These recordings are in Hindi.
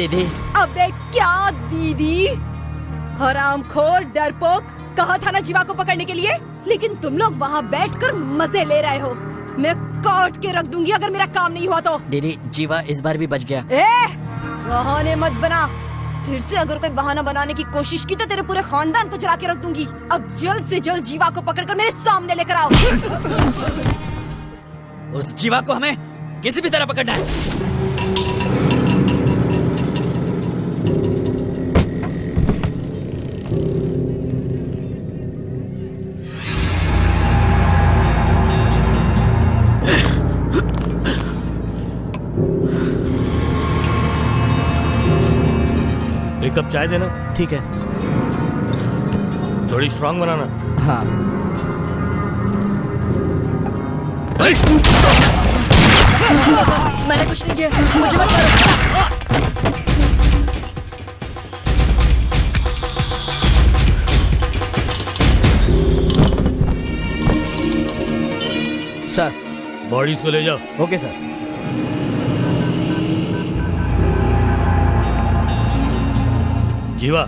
दीदी। अबे क्या दीदी? हरामखोर डरपोक, कहा था ना जीवा को पकड़ने के लिए, लेकिन तुम लोग वहाँ बैठकर मजे ले रहे हो। मैं काट के रख दूंगी अगर मेरा काम नहीं हुआ तो। दीदी जीवा इस बार भी बच गया। बहाने मत बना, फिर से अगर कोई बहाना बनाने की कोशिश की तो तेरे पूरे खानदान को जला के रख दूंगी। अब जल्द से जल्द जीवा को पकड़कर मेरे सामने लेकर आओ। उस जीवा को हमें किसी भी तरह पकड़ना है। एक कप चाय देना। ठीक है। थोड़ी स्ट्रांग बनाना। हाँ। मैंने कुछ नहीं किया, मुझे मत मारो। सर। बॉडीज को ले जाओ। Okay sir. जीवा,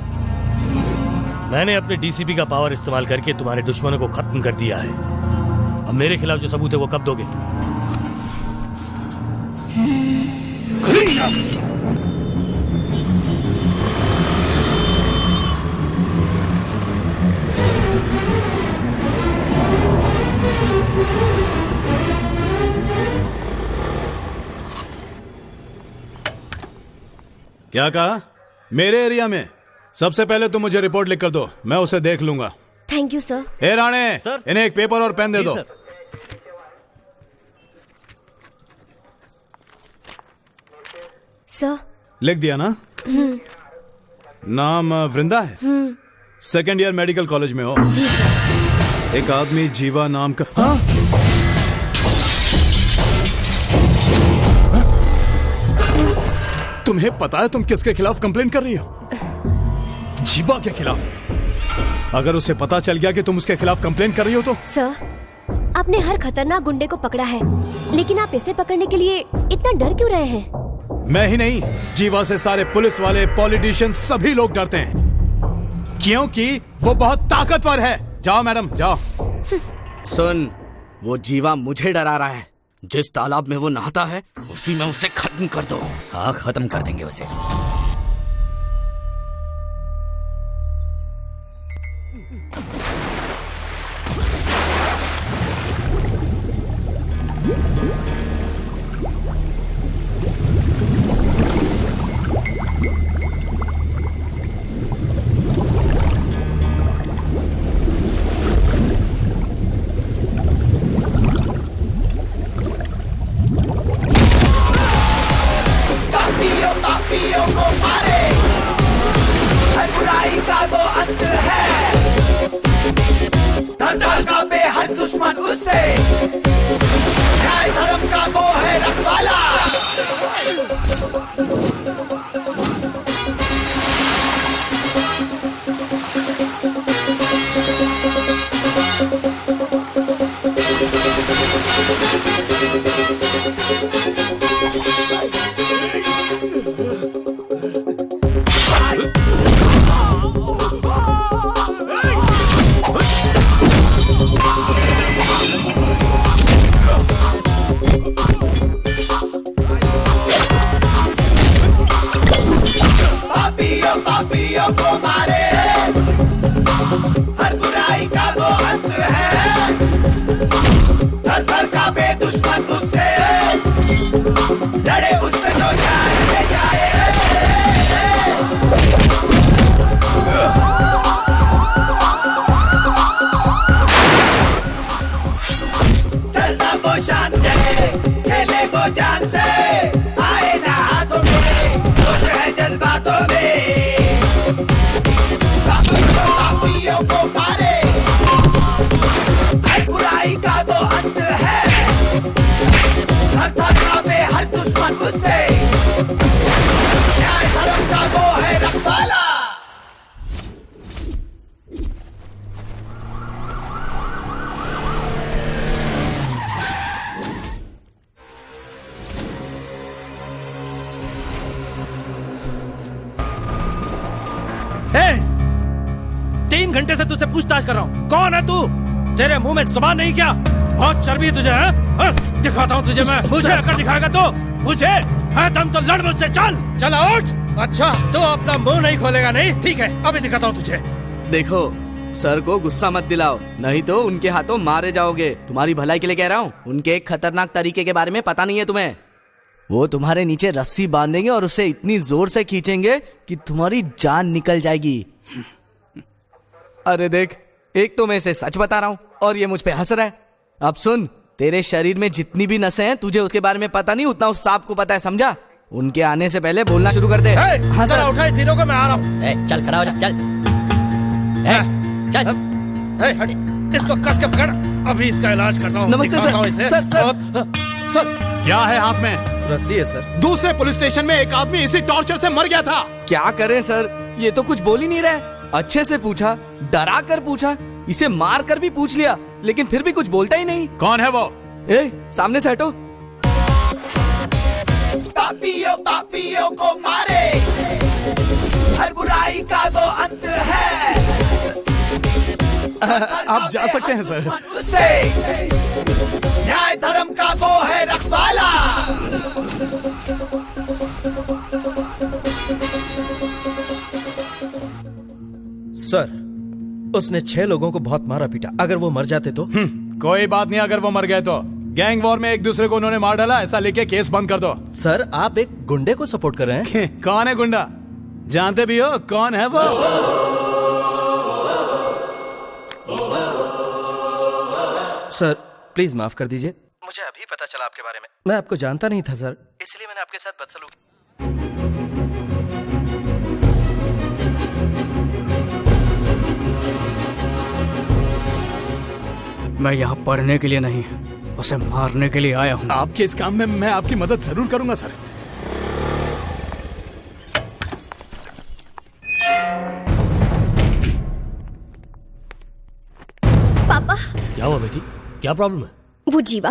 मैंने अपने डीसीपी का पावर इस्तेमाल करके तुम्हारे दुश्मनों को खत्म कर दिया है। अब मेरे खिलाफ जो सबूत है वो कब दोगे? क्या कहा? मेरे एरिया में? सबसे पहले तुम मुझे रिपोर्ट लिख कर दो, मैं उसे देख लूंगा। Thank you sir. A Rane, sir. इन्हें एक पेपर और पेन दे दो। सर। लिख दिया ना? नाम वृंदा है? सेकेंड ईयर मेडिकल कॉलेज में हो? जी सर। एक आदमी जीवा नाम का। हाँ? तुम्हें पता है तुम किसके खिलाफ कंप्लेन कर रही हो? जीवा के खिलाफ। अगर उसे पता चल गया कि तुम उसके खिलाफ कंप्लेन कर रही हो तो? सर, आपने हर खतरनाक गुंडे को पकड़ा है, लेकिन आप इसे पकड़ने के लिए इतना डर क्यों रहे हैं? मैं ही नहीं, जीवा से सारे पुलिस वाले, पॉलिटिशियन सभी लोग डरते हैं, क्योंकि वो बहुत ताकतवर है। जाओ मैडम, जाओ। सुन, वो जीवा मुझे डरा रहा है। जिस तालाब में वो नहाता है उसी में उसे खत्म कर दो। हाँ, खत्म कर देंगे उसे। पूछताछ कर रहा हूँ। कौन है तू? तेरे मुंह में जुबान नहीं क्या? बहुत चर्बी तुझे है? दिखाता हूँ तुझे मैं। मुझे अगर दिखाएगा तो मुझे है दम तो लड़ मुझसे। चल चल उठ। अच्छा तो अपना मुंह नहीं खोलेगा नहीं? ठीक है अभी दिखाता हूँ तुझे। देखो सर को गुस्सा मत दिलाओ, नहीं तो उनके हाथों मारे जाओगे। तुम्हारी भलाई के लिए कह रहा हूँ। उनके एक खतरनाक तरीके के बारे में पता नहीं है तुम्हें। वो तुम्हारे नीचे रस्सी बांधेंगे और उसे इतनी जोर से खींचेंगे कि तुम्हारी जान निकल जाएगी। अरे देख, एक तो मैं इसे सच बता रहा हूँ और ये मुझ पे हंस रहा है। अब सुन, तेरे शरीर में जितनी भी नसें हैं तुझे उसके बारे में पता नहीं, उतना उस सांप को पता है, समझा? उनके आने से पहले बोलना शुरू कर दे। हाँ सर, उठा इस हीरो को, मैं आ रहा हूँ। चल खड़ा हो जा, चल चल। हट, इसको कस के पकड़, अभी इसका इलाज करता हूँ। नमस्ते सर। सर क्या है हाथ में? रस्सी है सर। दूसरे पुलिस स्टेशन में एक आदमी इसी टॉर्चर से मर गया था। क्या करें सर, ये तो कुछ बोल ही नहीं रहा है। अच्छे से पूछा, डरा कर पूछा, इसे मार कर भी पूछ लिया, लेकिन फिर भी कुछ बोलता ही नहीं। कौन है वो? सामने से हटो। पापियों को मारे, हर बुराई का वो अंत है। आप जा सकते हैं सर। न्याय धर्म का वो है रखवाला। सर, उसने 6 लोगों को बहुत मारा पीटा। अगर वो मर जाते तो? कोई बात नहीं, अगर वो मर गए तो। गैंग वॉर में एक दूसरे को उन्होंने मार डाला, ऐसा लेके केस बंद कर दो। सर, आप एक गुंडे को सपोर्ट कर रहे हैं। कौन है गुंडा? जानते भी हो कौन है वो? सर प्लीज माफ कर दीजिए, मुझे अभी पता चला आपके बारे में। मैं आपको जानता नहीं था सर, इसलिए मैंने आपके साथ बदसलूकी। मैं यहाँ पढ़ने के लिए नहीं, उसे मारने के लिए आया हूँ। आपके इस काम में मैं आपकी मदद जरूर करूंगा सर। पापा, क्या हुआ बेटी? क्या प्रॉब्लम है? वो जीवा,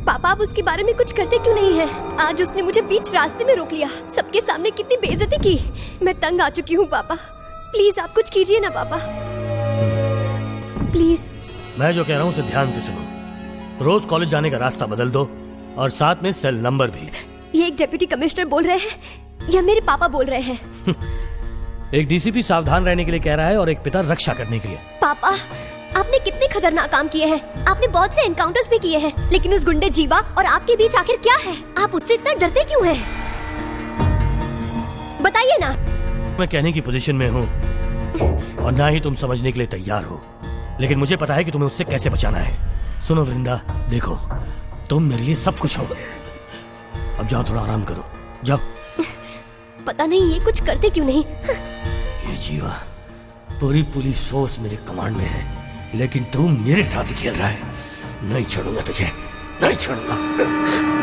पापा आप उसके बारे में कुछ करते क्यों नहीं है? आज उसने मुझे बीच रास्ते में रोक लिया, सबके सामने कितनी बेइज्जती की। मैं तंग आ चुकी हूँ पापा, प्लीज आप कुछ कीजिए ना पापा, प्लीज। मैं जो कह रहा हूँ उसे ध्यान से सुनो। रोज कॉलेज जाने का रास्ता बदल दो और साथ में सेल नंबर भी। ये एक डिप्टी कमिश्नर बोल रहे हैं या मेरे पापा बोल रहे हैं? एक डीसीपी सावधान रहने के लिए कह रहा है और एक पिता रक्षा करने के लिए। पापा, आपने कितने खतरनाक काम किए हैं, आपने बहुत से एनकाउंटर्स भी किए हैं, लेकिन उस गुंडे जीवा और आपके बीच आखिर क्या है? आप उससे इतना डरते क्यों हैं? बताइए ना। मैं कहने की पोजीशन में हूँ और ना ही तुम समझने के लिए तैयार हो, लेकिन मुझे पता है कि तुम्हें उससे कैसे बचाना है। सुनो वृंदा, देखो तुम मेरे लिए सब कुछ हो। अब जाओ, थोड़ा आराम करो, जाओ। पता नहीं ये कुछ करते क्यों नहीं। ये जीवा, पूरी पुलिस फोर्स मेरे कमांड में है, लेकिन तू मेरे साथ ही खेल रहा है। नहीं छोड़ूंगा तुझे, नहीं छोड़ूंगा।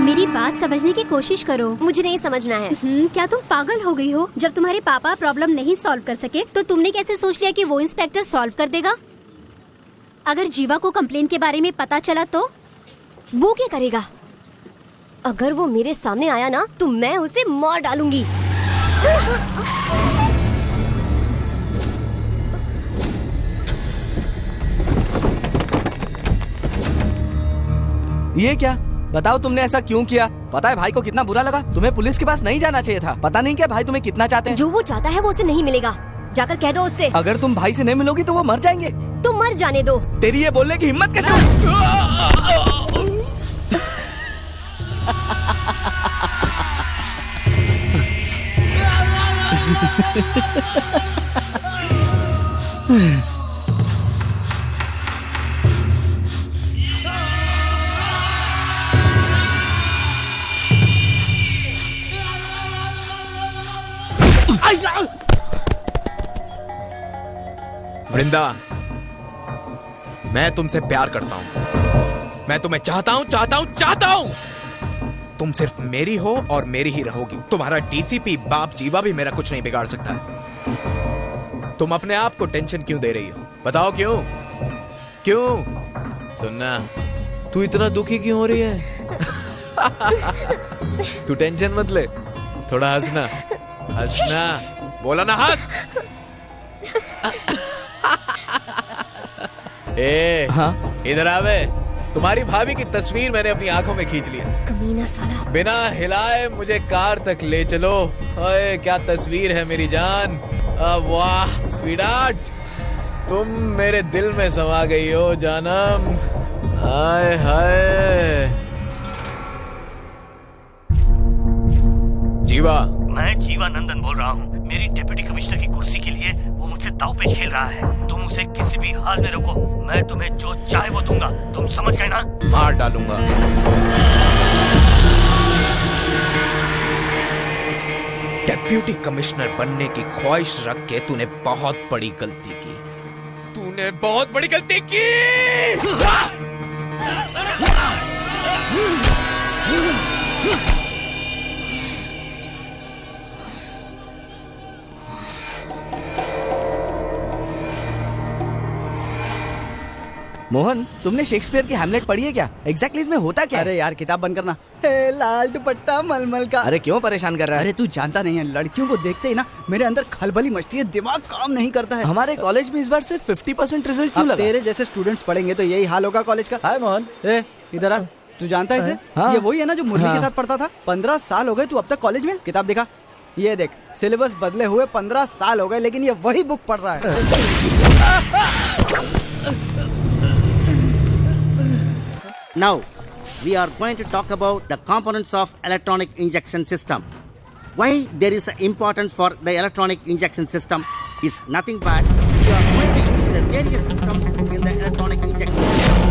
मेरी बात समझने की कोशिश करो। मुझे नहीं समझना है। क्या तुम पागल हो गई हो? जब तुम्हारे पापा प्रॉब्लम नहीं सॉल्व कर सके तो तुमने कैसे सोच लिया कि वो इंस्पेक्टर सॉल्व कर देगा? अगर जीवा को कंप्लेन के बारे में पता चला तो? वो क्या करेगा? अगर वो मेरे सामने आया ना तो मैं उसे मार डालूंगी। ये क्या? बताओ तुमने ऐसा क्यों किया? पता है भाई को कितना बुरा लगा? तुम्हें पुलिस के पास नहीं जाना चाहिए था। पता नहीं क्या भाई तुम्हें कितना चाहते हैं? जो वो चाहता है वो उसे नहीं मिलेगा, जाकर कह दो उससे। अगर तुम भाई से नहीं मिलोगी तो वो मर जाएंगे। तो मर जाने दो। तेरी ये बोलने की हिम्मत कैसे? वृंदा, मैं तुमसे प्यार करता हूं। मैं तुम्हें चाहता हूं। तुम सिर्फ मेरी हो और मेरी ही रहोगी। तुम्हारा डीसीपी बाप जीवा भी मेरा कुछ नहीं बिगाड़ सकता। तुम अपने आप को टेंशन क्यों दे रही हो? बताओ क्यों? सुनना, तू इतना दुखी क्यों हो रही है? तू टेंशन मत ले, थोड़ा हंसना। बोला ना, हंस। ए, हाँ? इधर आवे। तुम्हारी भाभी की तस्वीर मैंने अपनी आंखों में खींच ली है। कमीना साला। बिना हिलाए मुझे कार तक ले चलो। ओए क्या तस्वीर है मेरी जान। वाह स्वीटार्ट, तुम मेरे दिल में समा गई हो जानम। हाय हाय। जीवा, मैं जीवा नंदन बोल रहा हूँ। मेरी डिप्टी कमिश्नर की कुर्सी के लिए वो मुझसे दांवपेच खेल रहा है। तुम उसे किसी भी हाल में रोको, मैं तुम्हें जो चाहे वो दूंगा। तुम समझ गए ना? मार डालूंगा। डिप्टी कमिश्नर बनने की ख्वाहिश रख के तूने बहुत बड़ी गलती की। तूने बहुत बड़ी गलती की। मोहन, तुमने शेक्सपियर की हैमलेट पढ़ी है क्या? एग्जैक्टली इसमें होता क्या है? अरे यार किताब बंद करना। हे लाल दुपट्टा मलमल का। अरे क्यों परेशान कर रहा है? अरे तू जानता नहीं है, लड़कियों को देखते ही ना मेरे अंदर खलबली मचती है, दिमाग काम नहीं करता है। हमारे कॉलेज में इस बार सिर्फ 50% रिजल्ट क्यों अब लगा? तेरे जैसे स्टूडेंट्स पढ़ेंगे तो यही हाल होगा कॉलेज का। हाय मोहन। ए इधर आ, तू जानता है इसे? हाँ। ये वही है ना जो मुरली हाँ। के साथ पढ़ता था। 15 साल हो गए तू अब तक कॉलेज में। किताब दिखा, ये देख, सिलेबस बदले हुए 15 साल हो गए लेकिन ये वही बुक पढ़ रहा है। Now, we are going to talk about the components of electronic injection system. Why there is an importance for the electronic injection system is nothing but you are going to use the various systems in the electronic injection system.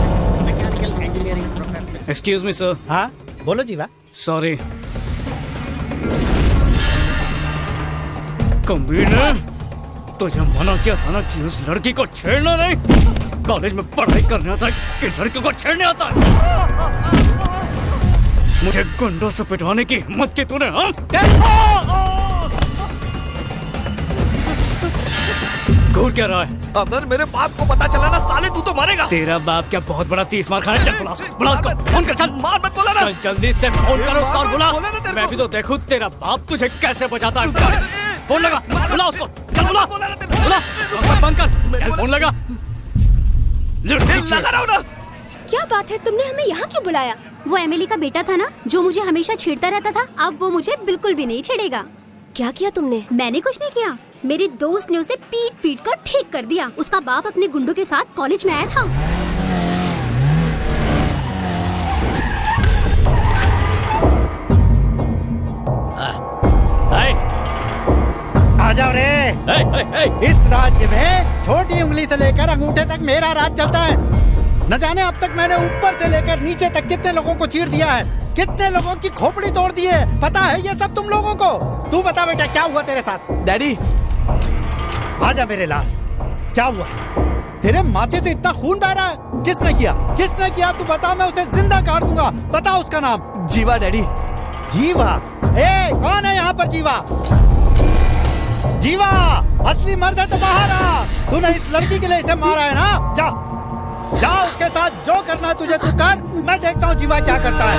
Mechanical engineering professional. Excuse me sir. हाँ बोलो जीवा। सॉरी। कमीने, तुझे मना किया था ना कि उस लड़की को छेड़ना नहीं। कॉलेज में पढ़ाई करने आता है कि लड़की को छेड़ने आता है? मुझे गुंडों से पिटवाने की हिम्मत की तूने, हाँ? घूर क्या रहा है? अगर मेरे बाप को पता चला ना साले तू तो मरेगा। तेरा बाप क्या बहुत बड़ा 30 मार खाने? चल बुला उसको, फोन कर। चल मार मत बोला ना। चल जल्दी से फोन कर उसका और बुला। बोला ना तेरे मैं को। भी तो देखूं तेरा बाप तुझे कैसे बचाता है। फोन लगा, बुला उसको। चल बुला बुला। बंद कर, चल फोन लगा। लगा रहा हूं ना। क्या बात है, तुमने हमें यहाँ क्यों बुलाया? वो एमिली का बेटा था ना जो मुझे हमेशा छेड़ता रहता था, अब वो मुझे बिल्कुल भी नहीं छेड़ेगा। क्या किया तुमने? मैंने कुछ नहीं किया, मेरी दोस्त ने उसे पीट पीट कर ठीक कर दिया। उसका बाप अपने गुंडों के साथ कॉलेज में आया था। आ जाओ रे। इस राज्य में छोटी उंगली से लेकर अंगूठे तक मेरा राज चलता है। न जाने अब तक मैंने ऊपर से लेकर नीचे तक कितने लोगों को चीर दिया है, कितने लोगों की खोपड़ी तोड़ दी है। पता है ये सब तुम लोगों को? तू बता बेटा क्या हुआ तेरे साथ? डैडी, आजा मेरे लाल, क्या हुआ? तेरे माथे से इतना खून बह रहा है, किसने किया? किसने किया तू बता, मैं उसे जिंदा काट दूंगा। बता उसका नाम। जीवा। डैडी जीवा? ए कौन है यहाँ पर जीवा? जीवा असली मर्द है तो बाहर आ। तूने इस लड़की के लिए इसे मारा है ना? जा जा उसके साथ जो करना है तुझे तू कर। मैं देखता हूँ जीवा क्या करता है।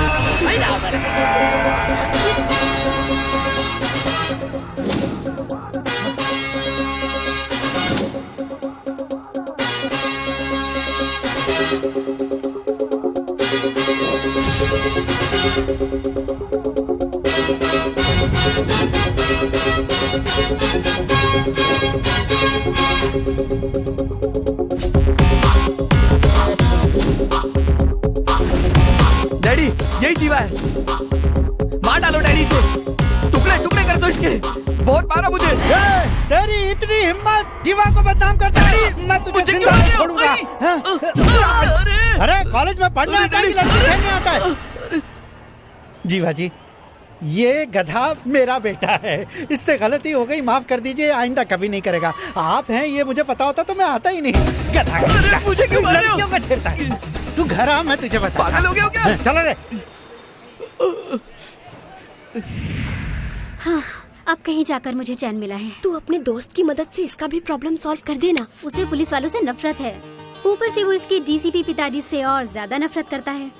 डैडी, यही जीवा है। मार डालो डैडी इसे, टुकड़े टुकड़े कर दो इसके। बहुत मारा मुझे। तेरी इतनी हिम्मत जीवा को बदनाम करता है? मैं तुझे जिंदा नहीं छोड़ूंगा। अरे कॉलेज में पढ़ने आता है कि लड़की खेलने आता है? जीवा जी, ये गधा मेरा बेटा है, इससे गलती हो गई, माफ कर दीजिए, आइंदा कभी नहीं करेगा। आप हैं ये मुझे पता होता तो मैं आता ही नहीं। गधा मुझे क्यों मार रहे हो? लड़कियों का छेड़ता है। तू घर आ, मैं तुझे बता। पागल हो गया हो क्या? चलो रे। हाँ, अब कहीं जाकर मुझे चैन मिला है। तू अपने दोस्त की मदद से इसका भी प्रॉब्लम सॉल्व कर देना। उसे पुलिस वालों से नफरत है, ऊपर से वो इसके डीसीपी पिताजी से और ज्यादा नफरत करता है।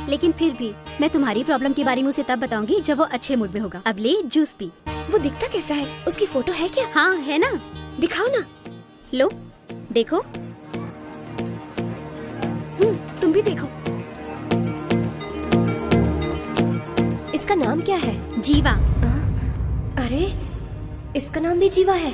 लेकिन फिर भी मैं तुम्हारी प्रॉब्लम के बारे में उसे तब बताऊंगी जब वो अच्छे मूड में होगा। अब ले जूस पी। वो दिखता कैसा है? उसकी फोटो है क्या? हाँ है ना, दिखाओ ना। लो देखो। तुम भी देखो। इसका नाम क्या है? जीवा। अरे इसका नाम भी जीवा है।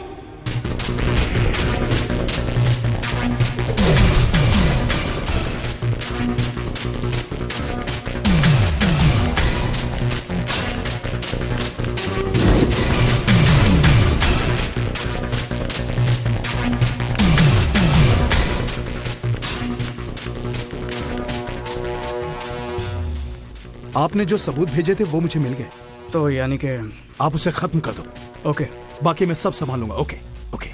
आपने जो सबूत भेजे थे वो मुझे मिल गए, तो यानी कि आप उसे खत्म कर दो। ओके, बाकी मैं सब संभालूंगा। Okay okay.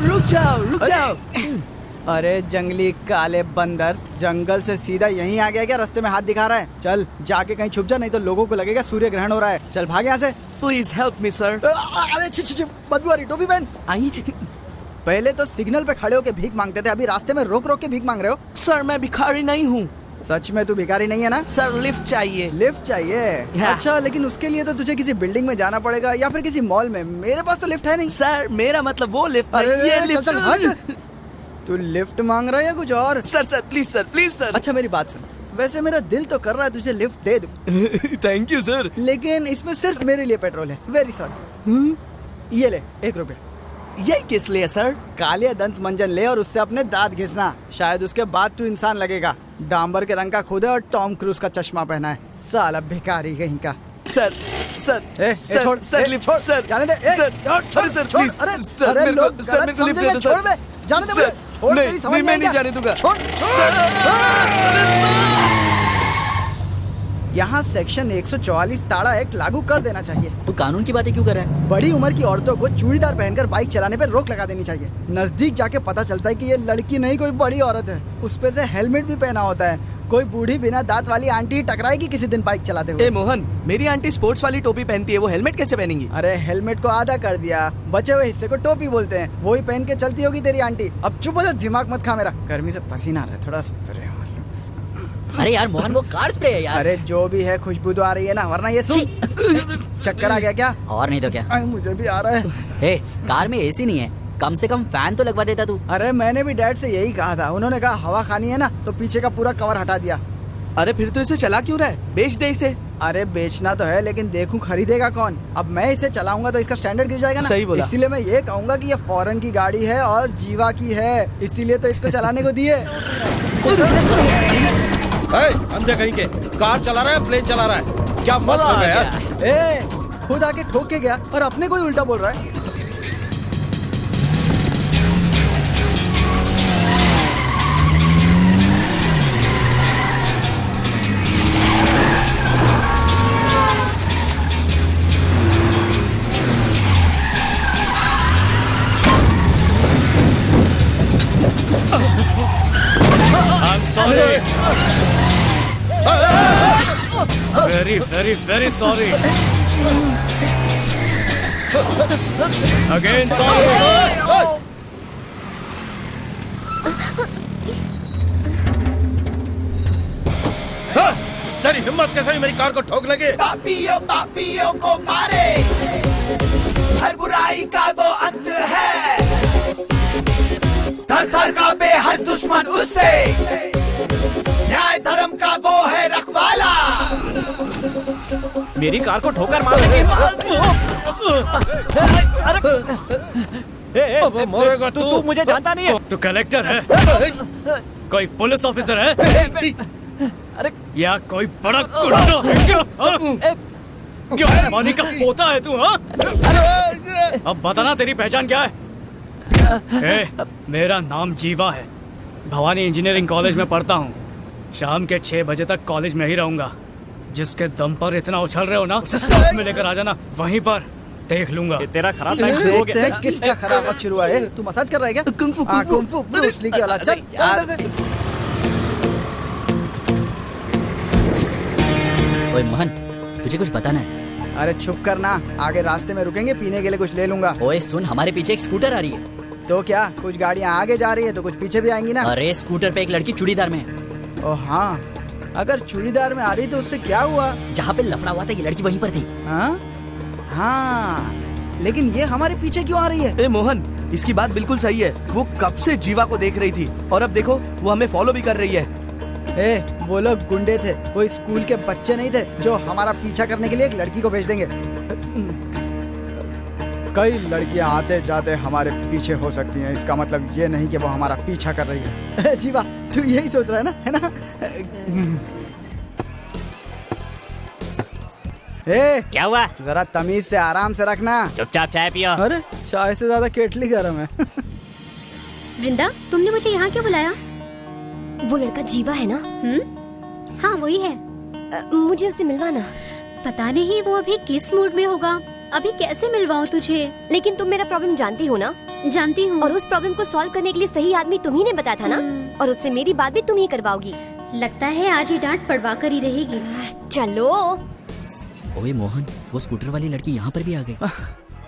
रुक जाओ। अरे जंगली काले बंदर, जंगल से सीधा यहीं आ गया क्या? रास्ते में हाथ दिखा रहा है। चल जाके कहीं छुप जा, नहीं तो लोगों को लगेगा सूर्य ग्रहण हो रहा है। चल भाग यहाँ से। Please help me sir. अरे बदबू आ रही, टोपी पहन। आई पहले तो सिग्नल पे खड़े होके भीख मांगते थे, अभी रास्ते में रोक रोक के भीख मांग रहे हो। सर मैं भिखारी नहीं हूँ। सच में तू भिखारी नहीं है ना? सर लिफ्ट चाहिए। लिफ्ट चाहिए? अच्छा, लेकिन उसके लिए तो तुझे किसी बिल्डिंग में जाना पड़ेगा या फिर किसी मॉल में। मेरे पास तो लिफ्ट है नहीं। सर मेरा मतलब वो लिफ्ट अरे नहीं, ये लिफ्ट। चल हट। तू लिफ्ट मांग रहा है या कुछ और? Sir please sir. अच्छा मेरी बात सुन, वैसे मेरा दिल तो कर रहा है तुझे लिफ्ट दे दूं। थैंक यू सर, लेकिन इसमें सिर्फ मेरे लिए पेट्रोल है। Very sorry. ये ले 1 रुपया। ये किस लिए सर? काले दंत मंजन ले और उससे अपने दांत घिसना, शायद उसके बाद तू इंसान लगेगा। डांबर के रंग का खुद है और टॉम क्रूज का चश्मा पहना है। साला भिखारी कहीं का। सर छोड़ लिफ्ट छोड़ सर, जाने दे। अरे सर प्लीज। अरे सर मेरे को लिफ्ट दे दो सर। छोड़ दे, जाने दे मुझे। छोड़, तेरी समझ मैं नहीं जाने दूंगा। छोड़। यहाँ सेक्शन 144 ताड़ा एक्ट लागू कर देना चाहिए। तू कानून की बातें क्यों कर रहा है? बड़ी उम्र की औरतों को चूड़ीदार पहनकर बाइक चलाने पर रोक लगा देनी चाहिए। नजदीक जाके पता चलता है कि ये लड़की नहीं कोई बड़ी औरत है। उस पे से हेलमेट भी पहना होता है। कोई बूढ़ी बिना दांत वाली आंटी टकराएगी किसी दिन बाइक चलाते हुए। ए मोहन, मेरी आंटी स्पोर्ट्स वाली टोपी पहनती है, वो हेलमेट कैसे पहनेंगी? अरे हेलमेट को आधा कर दिया, बचे हुए हिस्से को टोपी बोलते हैं। वही पहन के चलती होगी तेरी आंटी। अब चुप हो जा, दिमाग मत खा मेरा। गर्मी से पसीना आ रहा है, थोड़ा स्प्रे। अरे यार मोहन, वो कार स्प्रे है यार। अरे जो भी है, खुशबू तो आ रही है ना, वरना ये सुन। चक्कर आ गया क्या? और नहीं तो क्या। मुझे भी आ रहा है। कार में एसी नहीं है, कम से कम फैन तो लगवा देता तू। अरे मैंने भी डैड से यही कहा था, उन्होंने कहा हवा खानी है ना, तो पीछे का पूरा कवर हटा दिया। अरे फिर तो इसे चला क्यों रहा है? बेच दे इसे। अरे बेचना तो है, लेकिन देखूं खरीदेगा कौन। अब मैं इसे चलाऊंगा तो इसका स्टैंडर्ड गिर जाएगा ना। सही बोला। इसीलिए मैं ये कहूंगा कि ये फॉरेन की गाड़ी है और जीवा की है, इसीलिए तो इसको चलाने को दिए। अंधे कहीं के, कार चला रहा है, प्लेन चला रहा है, क्या मस्त हो गया यार। खुद आके ठोक के गया और अपने को ही उल्टा बोल रहा है। Very sorry. Again sorry. तेरी हिम्मत कैसे हुई मेरी कार को ठोक लगे? पापियों को मारे, हर बुराई का वो अंत है। थर थर कांपे हर दुश्मन उससे, न्याय धर्म का वो है रखवाला। मेरी कार को ठोकर मार लगे। अरे मरेगा तू मुझे जानता नहीं है। तू कलेक्टर है? कोई पुलिस ऑफिसर है? अरे या कोई बड़ा गुंडा है क्या? क्या पानी का पोता है तू? हाँ, अब बताना तेरी पहचान क्या है? मेरा नाम जीवा है, भवानी इंजीनियरिंग कॉलेज में पढ़ता हूँ। शाम के 6 बजे तक कॉलेज में ही रहूंगा। जिसके दम पर इतना उछल रहे हो ना, उसे साथ में लेकर आ जाना, वहीं पर देख लूंगा। तेरा खराब टाइम शुरू हो गया। किसका खराब वक्त शुरू है? तू मसाज कर रहा है क्या? कुंफू ब्रूस ली की औलाद। चल इधर से। ओए मोहन, तुझे कुछ बताना है? अरे चुप करना, आगे रास्ते में रुकेंगे, पीने के लिए कुछ ले लूंगा। ओए सुन, हमारे पीछे एक स्कूटर आ रही है। तो क्या, कुछ गाड़ियाँ आगे जा रही है तो कुछ पीछे भी आएंगी ना। अरे स्कूटर पे एक लड़की चूड़ीदार में है। ओ हाँ, अगर चूड़ीदार में आ रही तो उससे क्या हुआ? जहाँ पे लफड़ा हुआ था ये लड़की वहीं पर थी। हाँ, लेकिन ये हमारे पीछे क्यों आ रही है? ए मोहन, इसकी बात बिल्कुल सही है। वो कब से जीवा को देख रही थी और अब देखो वो हमें फॉलो भी कर रही है। वो लोग गुंडे थे, कोई स्कूल के बच्चे नहीं थे जो हमारा पीछा करने के लिए एक लड़की को भेज देंगे। कई लड़कियां आते जाते हमारे पीछे हो सकती हैं, इसका मतलब ये नहीं कि वो हमारा पीछा कर रही है। जीवा, तू यही सोच रहा है ना, है ना? क्या हुआ? जरा तमीज से आराम से रखना। चुपचाप चाय पियो। अरे चाय से ज्यादा केटली गर्म है। वृंदा, तुमने मुझे यहाँ क्यों बुलाया? वो लड़का जीवा है ना? हाँ वही है। मुझे उससे मिलवाना। पता नहीं वो अभी किस मूड में होगा। अभी कैसे मिलवाऊं तुझे? लेकिन तुम मेरा प्रॉब्लम जानती हो ना? जानती हूँ। और उस प्रॉब्लम को सॉल्व करने के लिए सही आदमी तुम ही ने बताया था ना? और उससे मेरी बात भी तुम ही करवाओगी। लगता है आज ये डांट पड़वा कर ही रहेगी। चलो। ओए मोहन, वो स्कूटर वाली लड़की यहाँ पर भी आ गई।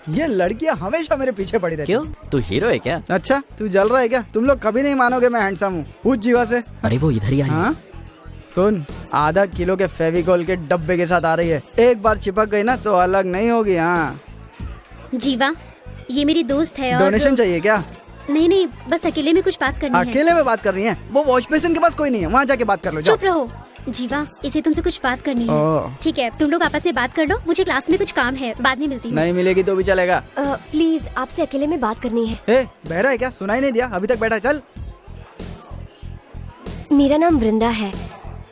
ये लड़कियाँ हमेशा मेरे पीछे पड़ी रहती। क्यों? तू हीरो है क्या? अच्छा, तू जल रहा है क्या? तुम लोग कभी नहीं मानोगे मैं हैंडसम हूँ। पूछ जीवा से। अरे वो इधर ही आ रही है। सुन, आधा किलो के फेविकोल के डब्बे के साथ आ रही है। एक बार चिपक गई ना तो अलग नहीं होगी। हाँ जीवा, ये मेरी दोस्त है। डोनेशन चाहिए क्या? नहीं, बस अकेले में कुछ बात करनी है। अकेले में बात कर रही है? वो वॉश बेसिन के पास कोई नहीं है, वहाँ जाके बात कर लो। चुप रहो जीवा, इसे तुमसे कुछ बात करनी है। ठीक है, तुम लोग आपस में बात कर लो, मुझे क्लास में कुछ काम है, बाद में मिलती हूँ। नहीं मिलेगी तो भी चलेगा। प्लीज, आपसे अकेले में बात करनी है। बहरा है क्या? सुनाई नहीं दिया? अभी तक बैठा। चल। मेरा नाम वृंदा है।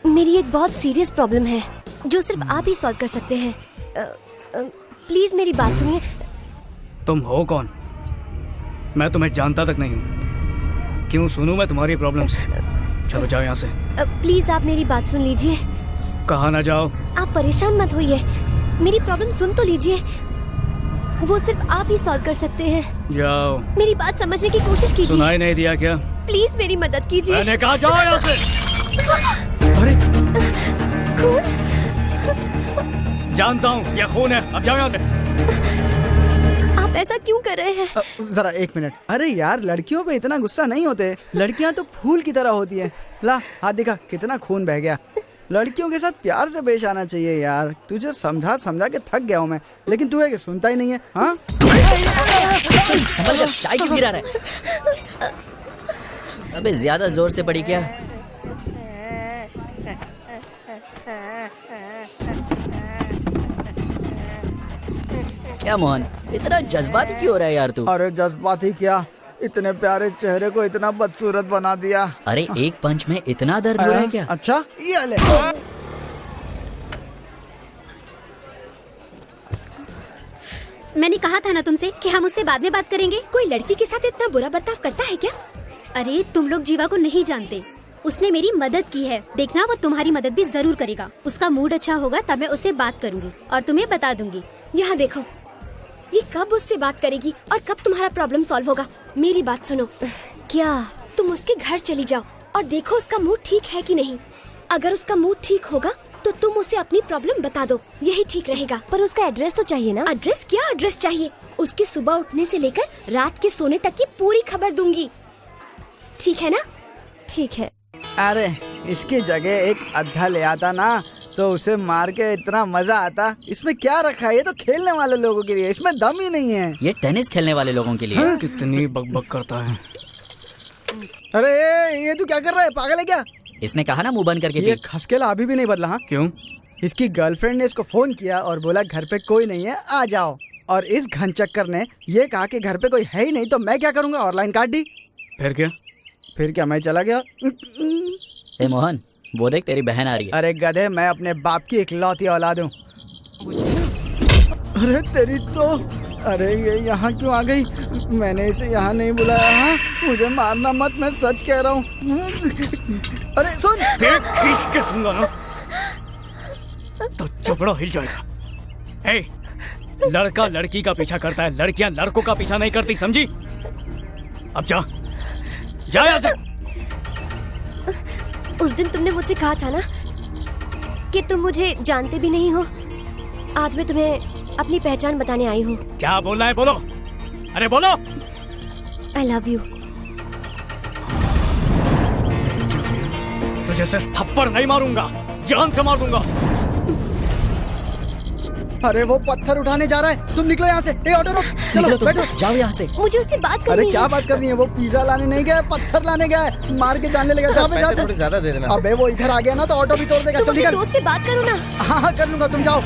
मेरी एक बहुत सीरियस प्रॉब्लम है जो सिर्फ आप ही सॉल्व कर सकते हैं। प्लीज मेरी बात सुनिए। तुम हो कौन? मैं तुम्हें जानता तक नहीं हूँ। क्यों सुनूं मैं तुम्हारी प्रॉब्लम्स? चलो जाओ यहाँ से। प्लीज आप मेरी बात सुन लीजिए। कहाँ ना जाओ? आप परेशान मत होइए, मेरी प्रॉब्लम सुन तो लीजिए। वो सिर्फ आप ही सॉल्व कर सकते हैं। जाओ। मेरी बात समझने की कोशिश कीजिए। सुनाई नहीं दिया क्या? प्लीज मेरी मदद कीजिए। मैंने कहा जाओ यहाँ से। अरे खून? जानता हूँ ये खून है, अब जाओ यहाँ से। आप ऐसा क्यों कर रहे हैं? जरा एक मिनट। अरे यार, लड़कियों पे इतना गुस्सा नहीं होते। लड़कियाँ तो फूल की तरह होती है। ला हाथ दिखा, कितना खून बह गया। लड़कियों के साथ प्यार से पेश आना चाहिए यार। तुझे समझा समझा के थक गया हूँ मैं, लेकिन तू है कि सुनता ही नहीं है। हाँ चाय क्यों गिरा रहा है? अबे ज्यादा जोर से पड़ी क्या? क्या मोहन, इतना जज्बाती क्यों हो रहा है यार तू? अरे जज्बाती क्या, इतने प्यारे चेहरे को इतना बदसूरत बना दिया। अरे एक पंच में इतना दर्द हो रहा है क्या? अच्छा, ये ले। मैंने कहा था ना तुमसे कि हम उससे बाद में बात करेंगे। कोई लड़की के साथ इतना बुरा बर्ताव करता है क्या? अरे तुम लोग जीवा को नहीं जानते। उसने मेरी मदद की है, देखना वो तुम्हारी मदद भी जरूर करेगा। उसका मूड अच्छा होगा तब मैं उससे बात करूंगी और तुम्हें बता दूंगी। यहाँ देखो, ये कब उससे बात करेगी और कब तुम्हारा प्रॉब्लम सॉल्व होगा? मेरी बात सुनो। क्या? तुम उसके घर चली जाओ और देखो उसका मूड ठीक है कि नहीं। अगर उसका मूड ठीक होगा तो तुम उसे अपनी प्रॉब्लम बता दो, यही ठीक रहेगा। पर उसका एड्रेस तो चाहिए ना? एड्रेस? क्या एड्रेस चाहिए? उसके सुबह उठने से लेकर रात के सोने तक की पूरी खबर दूंगी, ठीक है ना? ठीक है। अरे इसकी जगह एक अद्धा ले आता ना तो उसे मार के इतना मजा आता। इसमें क्या रखा है? ये तो खेलने वाले लोगों के लिए, इसमें दम ही नहीं है। ये टेनिस खेलने वाले लोगों के लिए। कितनी बकबक करता है। अरे ये तू क्या कर रहा है? पागल है क्या? इसने कहा ना मुंह बंद करके। ये खसकेला अभी भी नहीं बदला। हाँ क्यों? इसकी गर्लफ्रेंड ने इसको फोन किया और बोला घर पे कोई नहीं है, आ जाओ। और इस घनचक्कर ने ये कहा कि घर पे कोई है ही नहीं, तो मैं क्या करूँगा? और लाइन काट दी। फिर क्या? फिर क्या, मैं चला गया। ए मोहन, वो देख तेरी बहन आ रही है। अरे गधे, मैं अपने बाप की इकलौती औलाद हूँ। अरे तेरी तो, अरे ये यहाँ क्यों आ गई? मैंने इसे यहाँ नहीं बुलाया। हाँ मुझे मारना मत, मैं सच कह रहा हूँ। अरे सुन, खींच के दूंगा ना तो चपड़ा हिल जाएगा। ए, लड़का लड़की का पीछा करता है, लड़कियां लड़कों का पीछा नहीं करती, समझी? अब जा यहाँ से। उस दिन तुमने मुझसे कहा था ना कि तुम मुझे जानते भी नहीं हो। आज मैं तुम्हें अपनी पहचान बताने आई हूँ। क्या बोलना है? बोलो। अरे बोलो। I love you। तुझे सिर्फ थप्पड़ नहीं मारूंगा, जान से मार दूंगा। अरे वो पत्थर उठाने जा रहा है, तुम निकलो यहाँ से। ए ऑटो रोक, चलो बैठो। जाओ यहाँ से। मुझे उससे बात करनी अरे है। क्या बात करनी है? वो पिज्जा लाने नहीं गया, पत्थर लाने गया है। मार के जानने लगा। जहाँ पे जाते थोड़े ज्यादा दे देना। अबे वो इधर आ गया ना तो ऑटो भी तोड़ देगा। तुम चल अपने निकल। दोस्त से बात करो ना। हाँ कर लूंगा, तुम जाओ।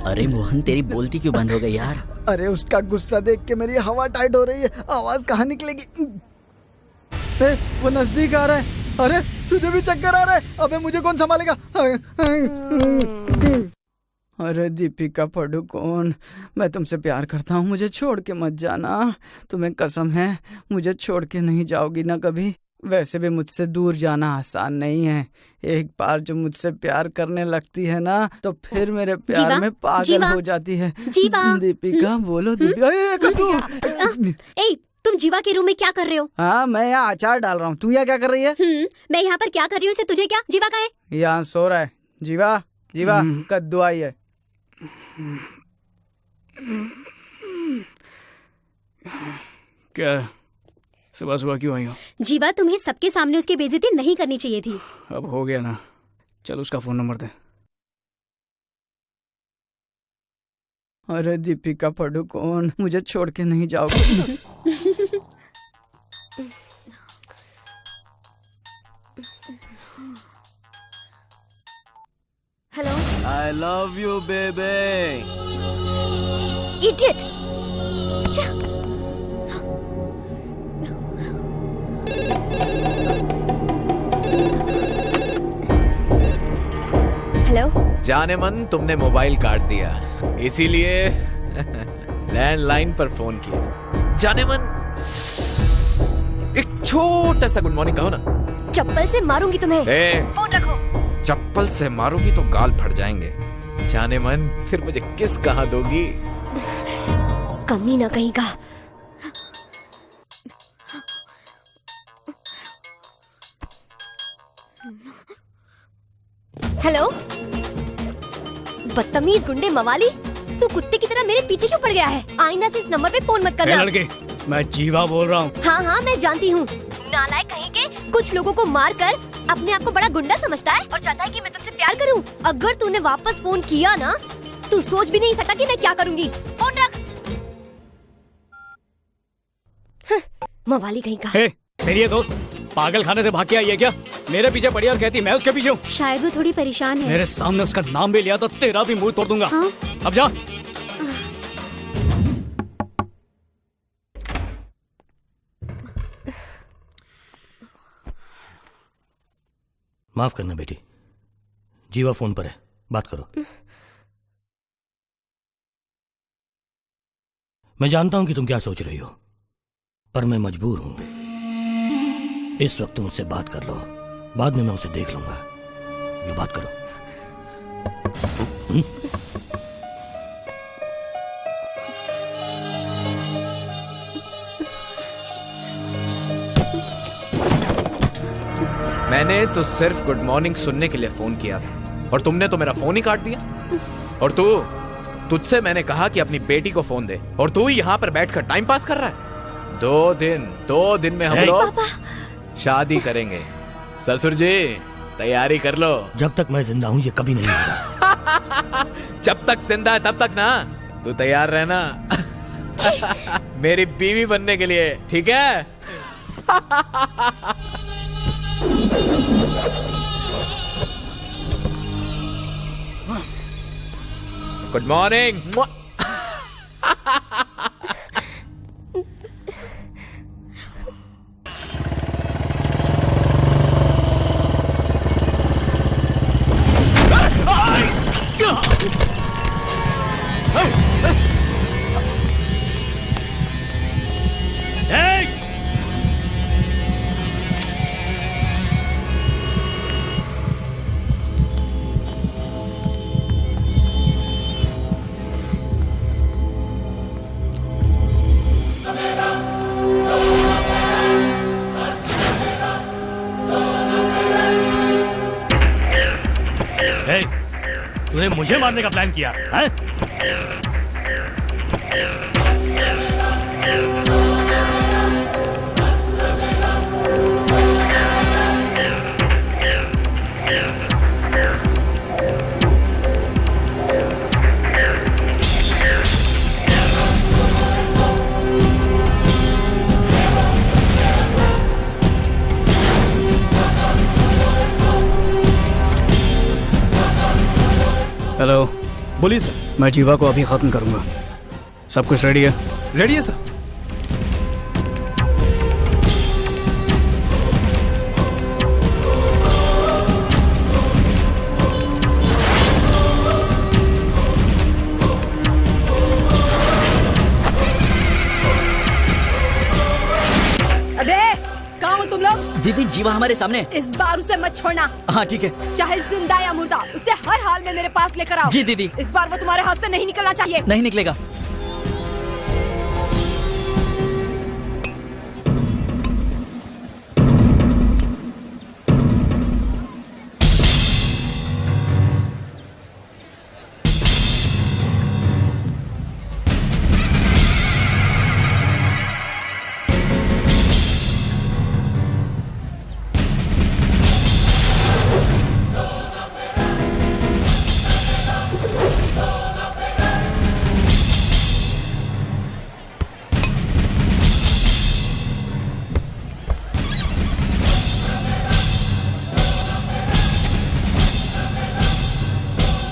अरे मोहन, तेरी बोलती क्यों बंद हो गई यार? अरे उसका गुस्सा देख के मेरी हवा टाइट हो रही है। आवाज कहाँ निकलेगी? वो नजदीक आ रहा है। अरे तुझे भी चक्कर आ रहा है? अबे मुझे कौन संभालेगा? अरे दीपिका पादुकोण, मैं तुमसे प्यार करता हूँ, मुझे छोड़ के मत जाना। तुम्हें कसम है, मुझे छोड़ के नहीं जाओगी ना कभी। वैसे भी मुझसे दूर जाना आसान नहीं है। एक बार जो मुझसे प्यार करने लगती है ना तो फिर मेरे प्यार में पागल हो जाती है। दीपिका बोलो दीपिका। तुम जीवा के रूम में क्या कर रहे हो? हाँ मैं यहाँ अचार डाल रहा हूँ। तू यहाँ क्या कर रही है? मैं यहाँ पर क्या कर रही हूँ, तुझे क्या? जीवा कहाँ है? यहाँ सो रहा है। जीवा जीवा कद्दू आई है। क्या सुबह सुबह क्यों आई हो? जीवा, तुम्हें सबके सामने उसकी बेइज्जती नहीं करनी चाहिए थी। अब हो गया ना, चल उसका फोन नंबर दे। अरे दीपिका पादुकोण, मुझे छोड़ के नहीं जाओगे? Hello. I love you, baby. Idiot! Hello. जाने मन तुमने मोबाइल काट दिया, इसीलिए लैंडलाइन पर फोन किया। जाने मन एक छोटा सा गुड मॉर्निंग कहो ना। चप्पल से मारूंगी तुम्हें। फोन रखो। चप्पल से मारोगी तो गाल फट जाएंगे। जाने मन फिर मुझे किस कहाँ दोगी? कमी ना कहीं का। हेलो। बदतमीज गुंडे मवाली, तू कुत्ते की तरह मेरे पीछे क्यों पड़ गया है? आइंदा से इस नंबर पे फोन मत करना। लड़के, मैं जीवा बोल रहा हूँ। हाँ हाँ मैं जानती हूँ। नालायक कहीं के कुछ लोगों को मार कर अपने आप को बड़ा गुंडा समझता है और चाहता है कि मैं तुझसे प्यार करूँ। अगर तूने वापस फोन किया ना, तू सोच भी नहीं सकता कि मैं क्या करूँगी। फोन रख। मवाली कहीं का। मेरी ये दोस्त पागल खाने से भाग के आई है क्या? मेरे पीछे पड़ी और कहती मैं उसके पीछे हूँ। शायद वो थोड़ी परेशान है। मेरे सामने उसका नाम भी लिया तो तेरा भी मुंह तोड़ दूंगा। हाँ? अब जा। माफ करना बेटी, जीवा फोन पर है, बात करो। मैं जानता हूं कि तुम क्या सोच रही हो, पर मैं मजबूर हूं। इस वक्त तुम उससे बात कर लो, बाद में मैं उसे देख लूंगा। लो बात करो। मैंने तो सिर्फ गुड मॉर्निंग सुनने के लिए फोन किया था और तुमने तो मेरा फोन ही काट दिया। और तुझसे मैंने कहा कि अपनी बेटी को फोन दे और तू ही यहाँ पर बैठकर टाइम पास कर रहा है। 2 दिन में हम लोग शादी करेंगे। ससुर जी तैयारी कर लो। जब तक मैं जिंदा हूं ये कभी नहीं होगा। जब तक जिंदा है तब तक ना तू तैयार रहना मेरी बीवी बनने के लिए, ठीक है? Good morning. तूने मुझे मारने का प्लान किया है? हेलो। बोलिए सर। मैं जीवा को अभी खत्म करूंगा। सब कुछ रेडी है? रेडी है सर। अबे कहाँ हो तुम लोग? दीदी जीवा हमारे सामने। इस बार उसे मत छोड़ना। हाँ ठीक है। चाहे जिंदा या मुर्दा, उसे हर हाल में मेरे पास लेकर आओ। जी दीदी। इस बार वो तुम्हारे हाथ से नहीं निकलना चाहिए। नहीं निकलेगा।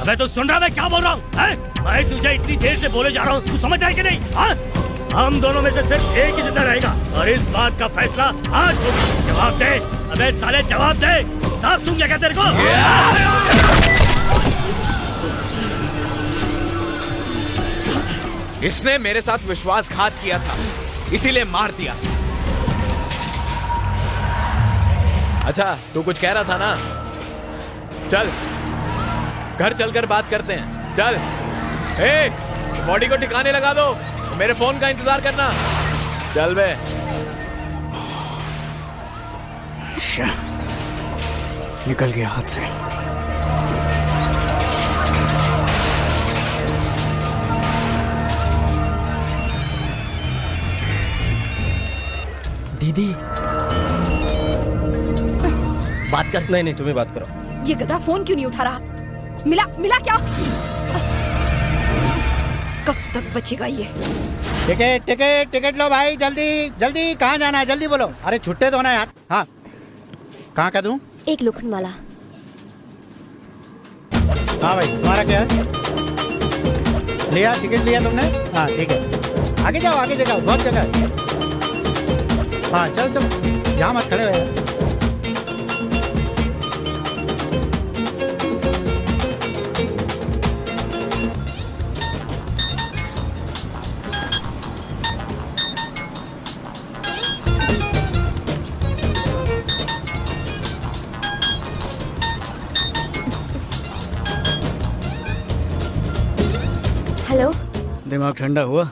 मैं तो सुन रहा, मैं क्या बोल रहा हूँ? मैं तुझे इतनी देर से बोले जा रहा हूँ, तू समझ रहा है कि नहीं? हाँ? हम दोनों में से सिर्फ एक ही जिंदा रहेगा और इस बात का फैसला आज होगा। जवाब दे, अबे साले जवाब दे। साफ सुन क्या तेरे को? इसने मेरे साथ विश्वासघात किया था, इसीलिए मार दिया। अच्छा, तू कुछ कह रहा था ना? चल घर चलकर बात करते हैं। चल। ए, बॉडी को ठिकाने लगा दो, मेरे फोन का इंतजार करना। चल बे। निकल गया हाथ से। दीदी बात कर। नहीं तुम्हें बात करो। ये गधा फोन क्यों नहीं उठा रहा? मिला क्या? कब तक बचेगा ये? टिकट टिकट टिकट लो भाई, जल्दी जल्दी। कहाँ जाना है जल्दी बोलो। अरे छुट्टे दो ना यार। हाँ कहाँ का दूं? एक लोखंडवाला। हाँ भाई, तुम्हारा क्या है? लिया टिकट लिया तुमने? हाँ ठीक है, आगे जाओ आगे जाओ, बहुत जगह है। हाँ चल चल, यहाँ मत खड़े हो। हेलो। दिमाग ठंडा हुआ?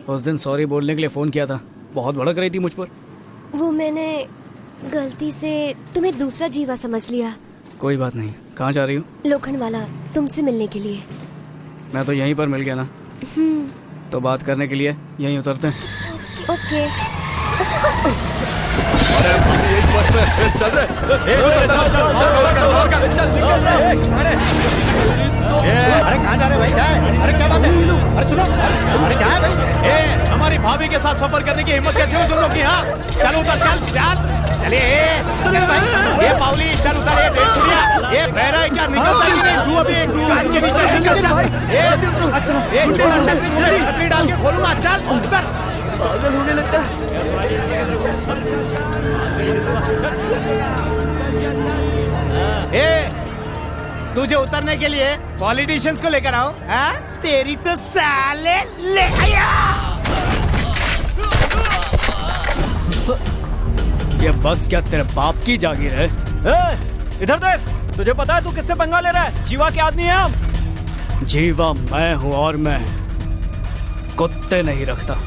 उस दिन सॉरी बोलने के लिए फोन किया था, बहुत भड़क रही थी मुझ पर। वो मैंने गलती से तुम्हें दूसरा जीवा समझ लिया। कोई बात नहीं। कहाँ जा रही हूँ? लोखंडवाला, तुमसे मिलने के लिए। मैं तो यहीं पर मिल गया ना। तो बात करने के लिए यहीं उतरते हैं। ओके। चल अरे कहाँ जा रहे भाई? जाए। अरे क्या बात है? अरे सुनो, अरे क्या है भाई? हमारी भाभी के साथ सफर करने की हिम्मत कैसे हुई तुम लोग की? हाँ चल उतर, चल चल चलिए। ये पाउली चल उतर। ये देख दुनिया, ये बहरा है क्या? निकलता ही नहीं। तू अभी एक कान के नीचे निकल। चल ये छोटा छतरी मुझे छतरी डाल के खोलूंगा। चल उतर। पागल होने लगता है। तुझे उतरने के लिए पॉलिटिशियंस को लेकर आओ? हाँ तेरी तो साले ले आया। ये बस क्या तेरे बाप की जागीर है? इधर देख, तुझे पता है तू किससे पंगा ले रहा है? जीवा के आदमी है हम। जीवा मैं हूँ और मैं कुत्ते नहीं रखता।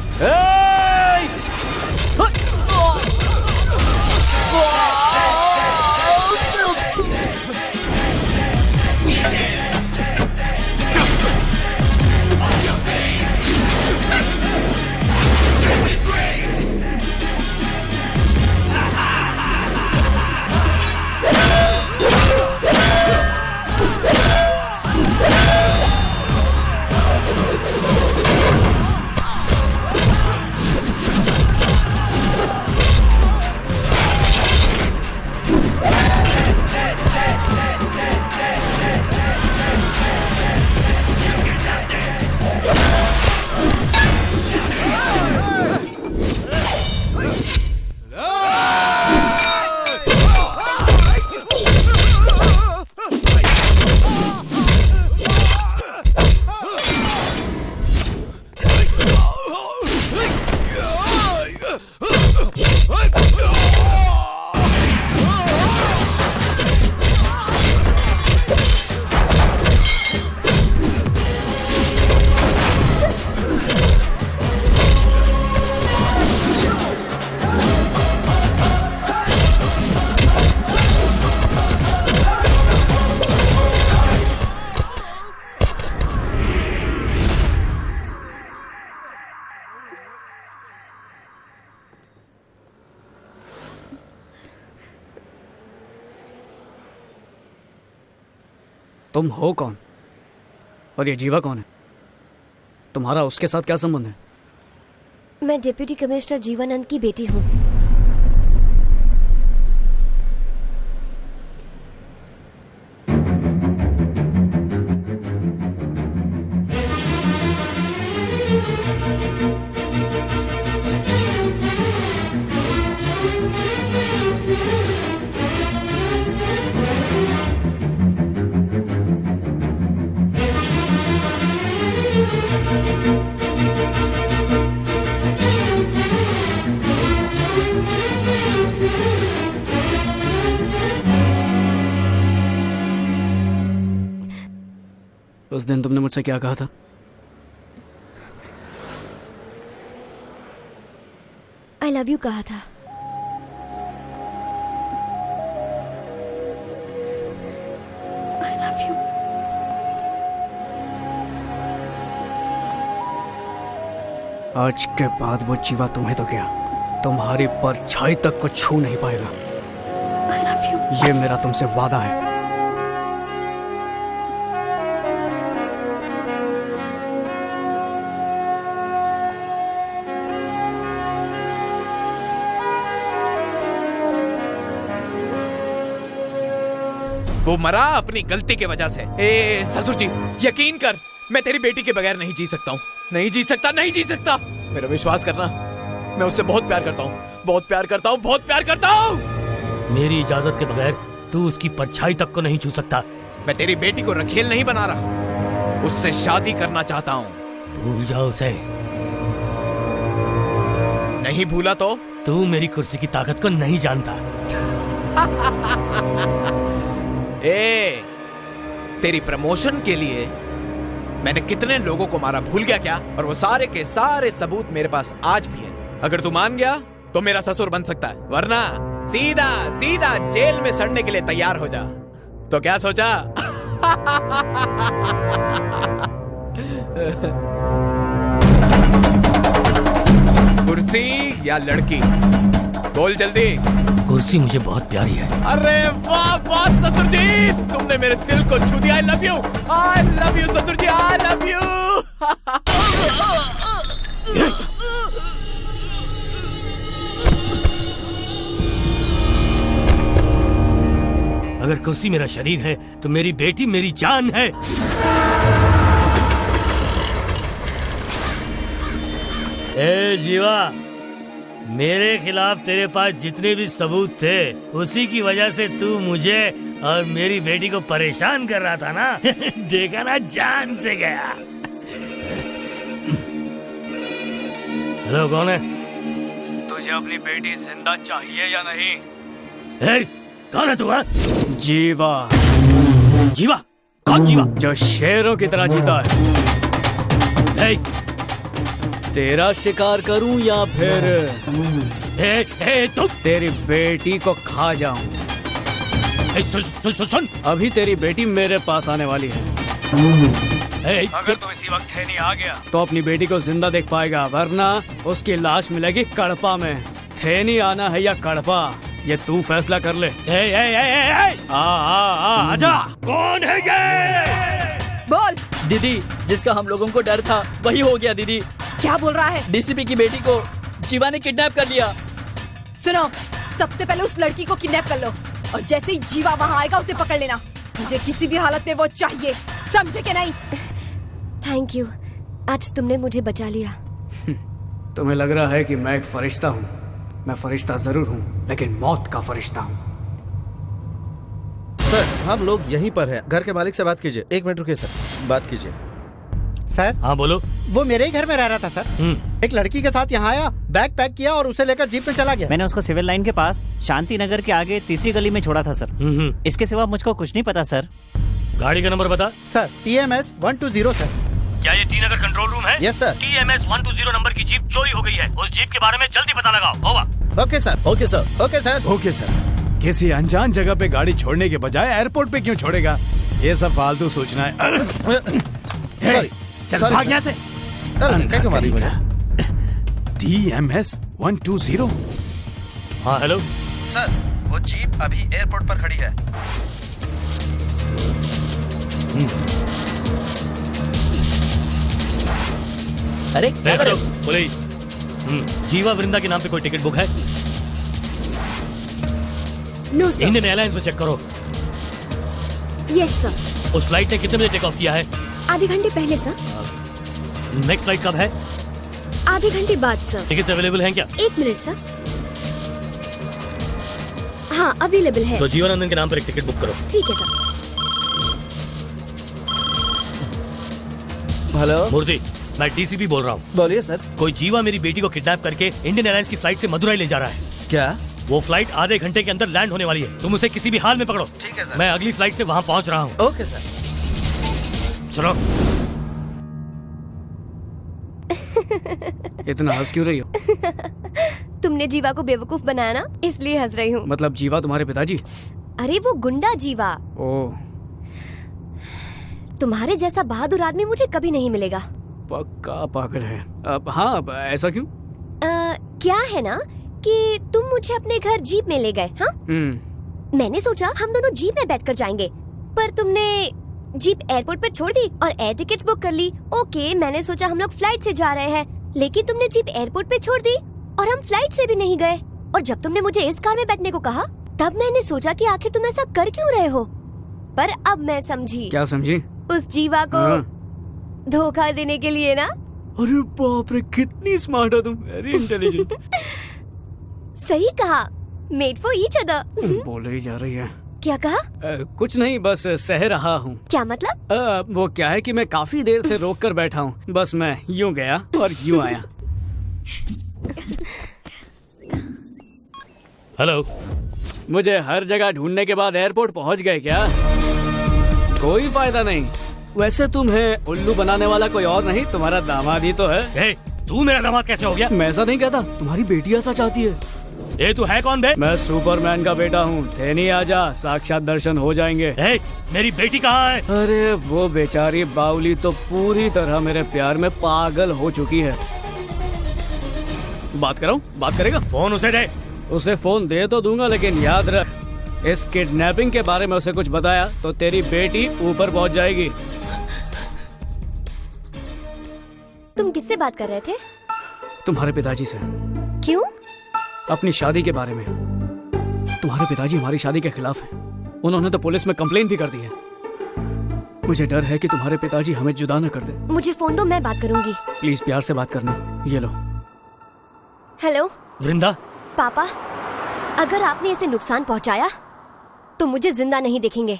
तुम हो कौन? और ये जीवा कौन है? तुम्हारा उसके साथ क्या संबंध है? मैं डिप्टी कमिश्नर जीवानंद की बेटी हूँ। उस दिन तुमने मुझसे क्या कहा था? आई लव यू कहा था। I love you. आज के बाद वो जीवा तुम्हें तो क्या, तुम्हारी परछाई तक को छू नहीं पाएगा। I love you. ये मेरा तुमसे वादा है। वो मरा अपनी गलती की वजह से। ए ससुर जी, यकीन कर, मैं तेरी बेटी के बगैर नहीं जी सकता हूँ। नहीं जी सकता, नहीं जी सकता। मेरा विश्वास करना, मैं उससे बहुत प्यार करता हूँ, बहुत प्यार करता हूँ, बहुत प्यार करता हूँ। मेरी इजाजत के बगैर तू उसकी परछाई तक को नहीं छू सकता। मैं तेरी बेटी को रखेल नहीं बना रहा, उससे शादी करना चाहता हूँ। भूल जाओ उसे। नहीं भूला तो? तू मेरी कुर्सी की ताकत को नहीं जानता। ए, तेरी प्रमोशन के लिए मैंने कितने लोगों को मारा भूल गया क्या? और वो सारे के सारे सबूत मेरे पास आज भी है। अगर तू मान गया तो मेरा ससुर बन सकता है, वरना सीधा सीधा जेल में सड़ने के लिए तैयार हो जा। तो क्या सोचा? कुर्सी या लड़की? बोल जल्दी। कुर्सी मुझे बहुत प्यारी है। अरे वाह वाह ससुर जी, तुमने मेरे दिल को छू दिया। I love you, I love you ससुर जी, आई लव यू। अगर कुर्सी मेरा शरीर है तो मेरी बेटी मेरी जान है। ए जीवा, मेरे खिलाफ तेरे पास जितने भी सबूत थे उसी की वजह से तू मुझे और मेरी बेटी को परेशान कर रहा था ना। देखा ना, जान से गया। हेलो, कौन है? तुझे अपनी बेटी जिंदा चाहिए या नहीं? कौन है तू? जीवा। जीवा? कौन जीवा? जो शेरों की तरह जीता है। तेरा शिकार करूं या फिर तुम तेरी बेटी को खा जाऊं? सुन, अभी तेरी बेटी मेरे पास आने वाली है। अगर तू इसी वक्त थेनी आ गया तो अपनी बेटी को जिंदा देख पाएगा, वरना उसकी लाश मिलेगी कड़पा में। थेनी आना है या कड़पा, ये तू फैसला कर ले। आजा। कौन है ये? बोल। दीदी, जिसका हम लोगों को डर था वही हो गया। दीदी, क्या बोल रहा है? डीसीपी की बेटी को जीवा ने किडनैप कर लिया। सुनो, सबसे पहले उस लड़की को किडनैप कर लो और जैसे ही जीवा वहाँ आएगा उसे पकड़ लेना। मुझे किसी भी हालत में वो चाहिए, समझे कि नहीं? थैंक यू, आज तुमने मुझे बचा लिया। तुम्हें लग रहा है कि मैं एक फरिश्ता हूँ। मैं फरिश्ता जरूर हूँ, लेकिन मौत का फरिश्ता हूँ। सर, हम लोग यहीं पर हैं। घर के मालिक से बात कीजिए। 1 मिनट रुकिए सर, बात कीजिए। सर। हाँ बोलो। वो मेरे ही घर में रह रहा था सर। एक लड़की के साथ यहाँ आया, बैग पैक किया और उसे लेकर जीप में चला गया। मैंने उसको सिविल लाइन के पास शांति नगर के आगे तीसरी गली में छोड़ा था सर। इसके सिवा मुझको कुछ नहीं पता सर। गाड़ी का नंबर बता। Sir, TMS 120 sir. क्या ये टी नगर कंट्रोल रूम है? Yes sir. TMS 120 नंबर की जीप चोरी हो गई है। उस जीप के बारे में जल्दी पता लगाओ। Over. Okay sir. Okay sir. Okay sir. Okay sir. किसी अनजान जगह पे गाड़ी छोड़ने के बजाय एयरपोर्ट पे क्यों छोड़ेगा? ये सब फालतू सोचना है। सॉरी, चल भाग यहाँ से। क्या मारी मुझे? TMS 120। हाँ हेलो सर, वो जीप अभी एयरपोर्ट पर खड़ी है। अरे क्या कर रहे हो? पुलिस। जीवा वृंदा के नाम पे कोई टिकट बुक है? No sir. इंडियन एयरलाइंस में चेक करो। Yes sir. उस फ्लाइट ने कितने बजे टेक ऑफ किया है? आधे घंटे पहले सर। नेक्स्ट फ्लाइट कब है? आधे घंटे बाद सर। टिकट अवेलेबल हैं क्या? 1 मिनट सर। हाँ अवेलेबल है। तो जीवानंदन के नाम पर एक टिकट बुक करो। ठीक है सर। हेलो मूर्ति, मैं डीसीपी बोल रहा हूँ। बोलिए सर। कोई जीवा मेरी बेटी को किडनैप करके इंडियन एयरलाइंस की फ्लाइट से मदुरई ले जा रहा है। क्या? वो फ्लाइट आधे घंटे के अंदर लैंड होने वाली है। तुम उसे किसी भी हाल में पकड़ो। ठीक है सर। मैं अगली फ्लाइट से वहाँ पहुँच रहा हूँ। Okay sir. सुनो। इतना हंस क्यों रही हो? तुमने जीवा को बेवकूफ बनाया ना, इसलिए हंस रही हूँ। मतलब जीवा तुम्हारे पिताजी? अरे वो गुंडा जीवा। ओह, तुम्हारे जैसा बहादुर आदमी मुझे कभी नहीं मिलेगा। पक्का पागल है। अब हाँ, अब ऐसा क्यों? क्या है ना कि तुम मुझे अपने घर जीप में ले गए। हाँ, मैंने सोचा हम दोनों जीप में बैठकर जाएंगे, पर तुमने जीप एयरपोर्ट पर छोड़ दी और एयर टिकट्स बुक कर ली। ओके, मैंने सोचा हम लोग फ्लाइट से जा रहे हैं, लेकिन तुमने जीप एयरपोर्ट पे छोड़ दी और हम फ्लाइट से भी नहीं गए। और जब तुमने मुझे इस कार में बैठने को कहा, तब मैंने सोचा कि आखिर तुम ऐसा कर क्यों रहे हो। पर अब मैं समझी। क्या समझी? उस जीवा को धोखा देने के लिए ना। अरे बाप रे, कितनी स्मार्ट हो तुम। Very intelligent. सही कहा, मेड फॉर ईच अदर। बोल ही जा रही है। क्या कहा? कुछ नहीं, बस सह रहा हूँ। क्या मतलब? वो क्या है कि मैं काफी देर से रोक कर बैठा हूँ। बस मैं यूँ गया और यूँ आया। हेलो। मुझे हर जगह ढूंढने के बाद एयरपोर्ट पहुँच गए क्या? कोई फायदा नहीं। वैसे तुम्हें उल्लू बनाने वाला कोई और नहीं, तुम्हारा दामाद ही तो है। तू मेरा दामाद कैसे हो गया? मैं ऐसा नहीं कहता, तुम्हारी बेटी ऐसा चाहती है। ये तू है कौन बे? मैं सुपरमैन का बेटा हूँ। थेनी आजा, साक्षात दर्शन हो जाएंगे। मेरी बेटी कहाँ है? अरे वो बेचारी बाउली तो पूरी तरह मेरे प्यार में पागल हो चुकी है। बात कराऊं? बात करेगा? फोन उसे दे। उसे फोन दे तो दूंगा, लेकिन याद रख, इस किडनैपिंग के बारे में उसे कुछ बताया तो तेरी बेटी ऊपर पहुंच जाएगी। तुम किससे बात कर रहे थे? तुम्हारे पिताजी से। क्यों? अपनी शादी के बारे में। तुम्हारे पिताजी हमारी शादी के खिलाफ हैं। उन्होंने तो पुलिस में कंप्लेन भी कर दी है। मुझे डर है कि तुम्हारे पिताजी हमें जुदा न कर दे। मुझे फोन दो, मैं बात करूंगी। प्लीज प्यार से बात करना। ये लो। हेलो वृंदा। पापा, अगर आपने इसे नुकसान पहुंचाया तो मुझे जिंदा नहीं देखेंगे।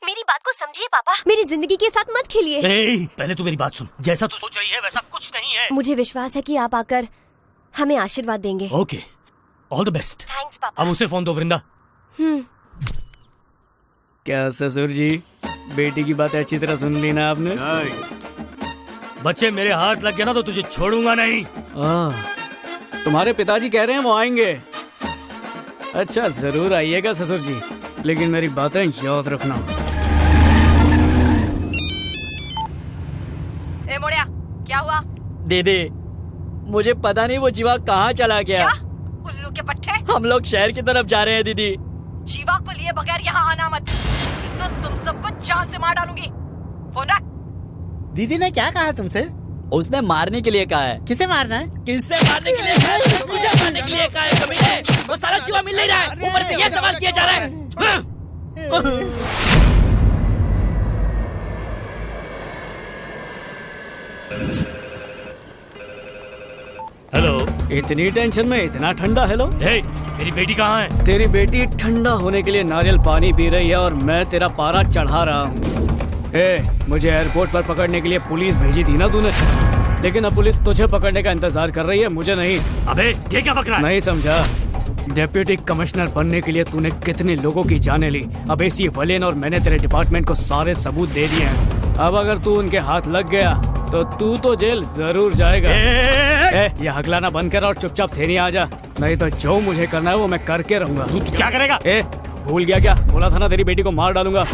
मेरी बात को समझिए पापा, मेरी जिंदगी के साथ मत खेलिए। पहले तू मेरी बात सुन। जैसा तू सोच रही है वैसा कुछ नहीं है। मुझे विश्वास है कि आप आकर हमें आशीर्वाद देंगे। Okay, all the best. Thanks पापा। अब उसे फोन दो वृंदा। क्या ससुर जी, बेटी की बात अच्छी तरह सुन ली ना आपने? बच्चे मेरे हाथ लग गया ना तो तुझे छोड़ूंगा नहीं। तुम्हारे पिताजी कह रहे हैं वो आएंगे। अच्छा, जरूर आइएगा ससुर जी, लेकिन मेरी बातें याद रखना। ए मोड़िया, क्या हुआ? दीदी, मुझे पता नहीं वो जीवा कहाँ चला गया। क्या? उल्लू के पट्टे? हम लोग शहर की तरफ जा रहे हैं दीदी। जीवा को लिए बगैर यहाँ आना मत, तो तुम सबको जान से मार डालूंगी। फोन रख। दीदी ने क्या कहा तुमसे? उसने मारने के लिए कहा है। किसे मारना है? किससे मारने के लिए कहा है? मुझे मारने के लिए कहा है। कमीने, वो सारा जीवा मिल नहीं रहा है, ऊपर से ये सवाल किया जा रहा है। हेलो। इतनी टेंशन में इतना ठंडा? हेलो। मेरी बेटी कहाँ है? तेरी बेटी ठंडा होने के लिए नारियल पानी पी रही है और मैं तेरा पारा चढ़ा रहा हूँ। मुझे एयरपोर्ट पर पकड़ने के लिए पुलिस भेजी थी ना तूने, लेकिन अब पुलिस तुझे पकड़ने का इंतजार कर रही है, मुझे नहीं। अबे ये क्या बक रहा है? नहीं समझा? डिप्टी कमिश्नर बनने के लिए तूने कितने लोगों की जानें ली। अब एसी वलेन और मैंने तेरे डिपार्टमेंट को सारे सबूत दे दिए हैं। अब अगर तू उनके हाथ लग गया तो तू तो जेल जरूर जाएगा। ये हकलाना बंद कर और चुपचाप थेनी आ जा, नहीं तो जो मुझे करना है वो मैं करके रहूंगा। तू क्या करेगा? भूल गया क्या? बोला था ना तेरी बेटी को मार डालूंगा।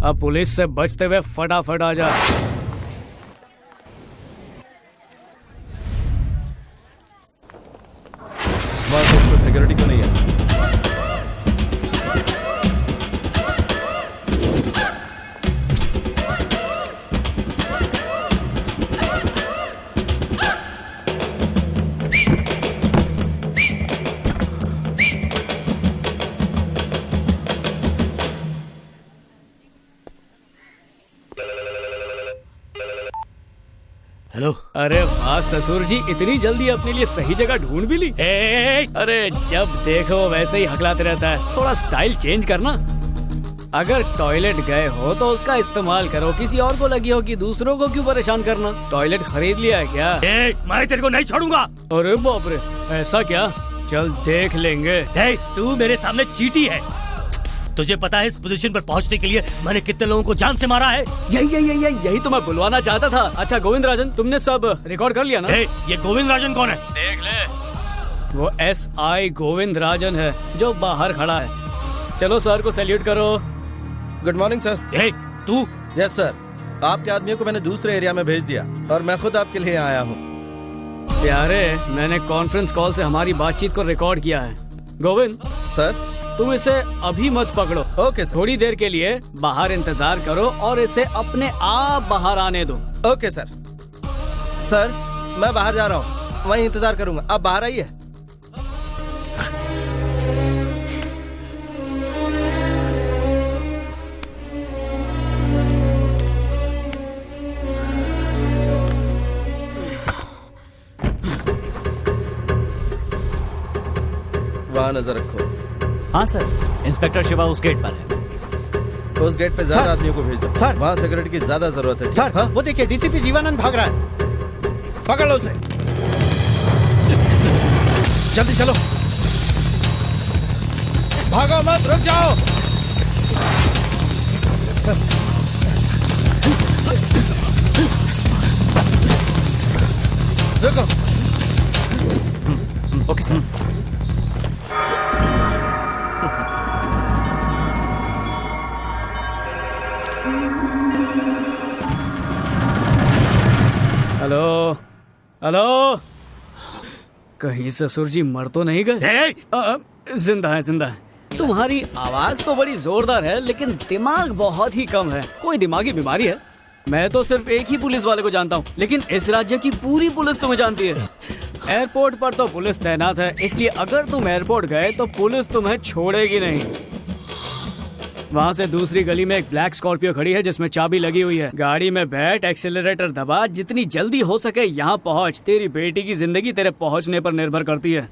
अब पुलिस से बचते हुए फटाफट आ जा। सिक्योरिटी क्यों नहीं है? हेलो। अरे वाह ससुर जी, इतनी जल्दी अपने लिए सही जगह ढूंढ भी ली। अरे जब देखो वैसे ही हकलाते रहता है, थोड़ा स्टाइल चेंज करना। अगर टॉयलेट गए हो तो उसका इस्तेमाल करो, किसी और को लगी हो कि दूसरों को क्यों परेशान करना। टॉयलेट खरीद लिया है क्या? मैं तेरे को नहीं छोड़ूंगा। अरे बाप रे, ऐसा क्या? चल देख लेंगे। तू मेरे सामने चीटी है। तुझे पता है इस पोजीशन पर पहुंचने के लिए मैंने कितने लोगों को जान से मारा है? यही तो मैं बुलवाना चाहता था। अच्छा गोविंद राजन, तुमने सब रिकॉर्ड कर लिया ना? ये गोविंद राजन कौन है? देख ले, वो SI गोविंद राजन है जो बाहर खड़ा है। चलो सर को सैल्यूट करो। Good morning sir. तू? यस सर, आपके आदमियों को मैंने दूसरे एरिया में भेज दिया और मैं खुद आपके लिए आया हूँ। प्यारे, मैंने कॉन्फ्रेंस कॉल से हमारी बातचीत को रिकॉर्ड किया है। गोविंद सर, तुम इसे अभी मत पकड़ो। Okay sir. थोड़ी देर के लिए बाहर इंतजार करो और इसे अपने आप बाहर आने दो। Okay sir. सर, मैं बाहर जा रहा हूँ, वहीं इंतजार करूंगा, आप बाहर आइए। वहाँ नजर रखो। हाँ सर, इंस्पेक्टर शिवा उस गेट पर है। उस गेट पे ज्यादा आदमियों को भेज दो सर, वहाँ सिक्योरिटी की ज्यादा जरूरत है। सर, वो देखिए डीसीपी जीवानंद भाग रहा है। पकड़ लो उसे, जल्दी चलो, भागो मत, रुक जाओ। रुको। Okay sir. हेलो हेलो, कहीं ससुर जी मर तो नहीं गए? जिंदा है, जिंदा है। तुम्हारी आवाज तो बड़ी जोरदार है लेकिन दिमाग बहुत ही कम है। कोई दिमागी बीमारी है? मैं तो सिर्फ एक ही पुलिस वाले को जानता हूँ, लेकिन इस राज्य की पूरी पुलिस तुम्हें जानती है। एयरपोर्ट पर तो पुलिस तैनात है, इसलिए अगर तुम एयरपोर्ट गए तो पुलिस तुम्हें छोड़ेगी नहीं। वहाँ से दूसरी गली में एक ब्लैक स्कॉर्पियो खड़ी है जिसमें चाबी लगी हुई है। गाड़ी में बैठ, एक्सीलरेटर दबा, जितनी जल्दी हो सके यहाँ पहुँच। तेरी बेटी की जिंदगी तेरे पहुँचने पर निर्भर करती है।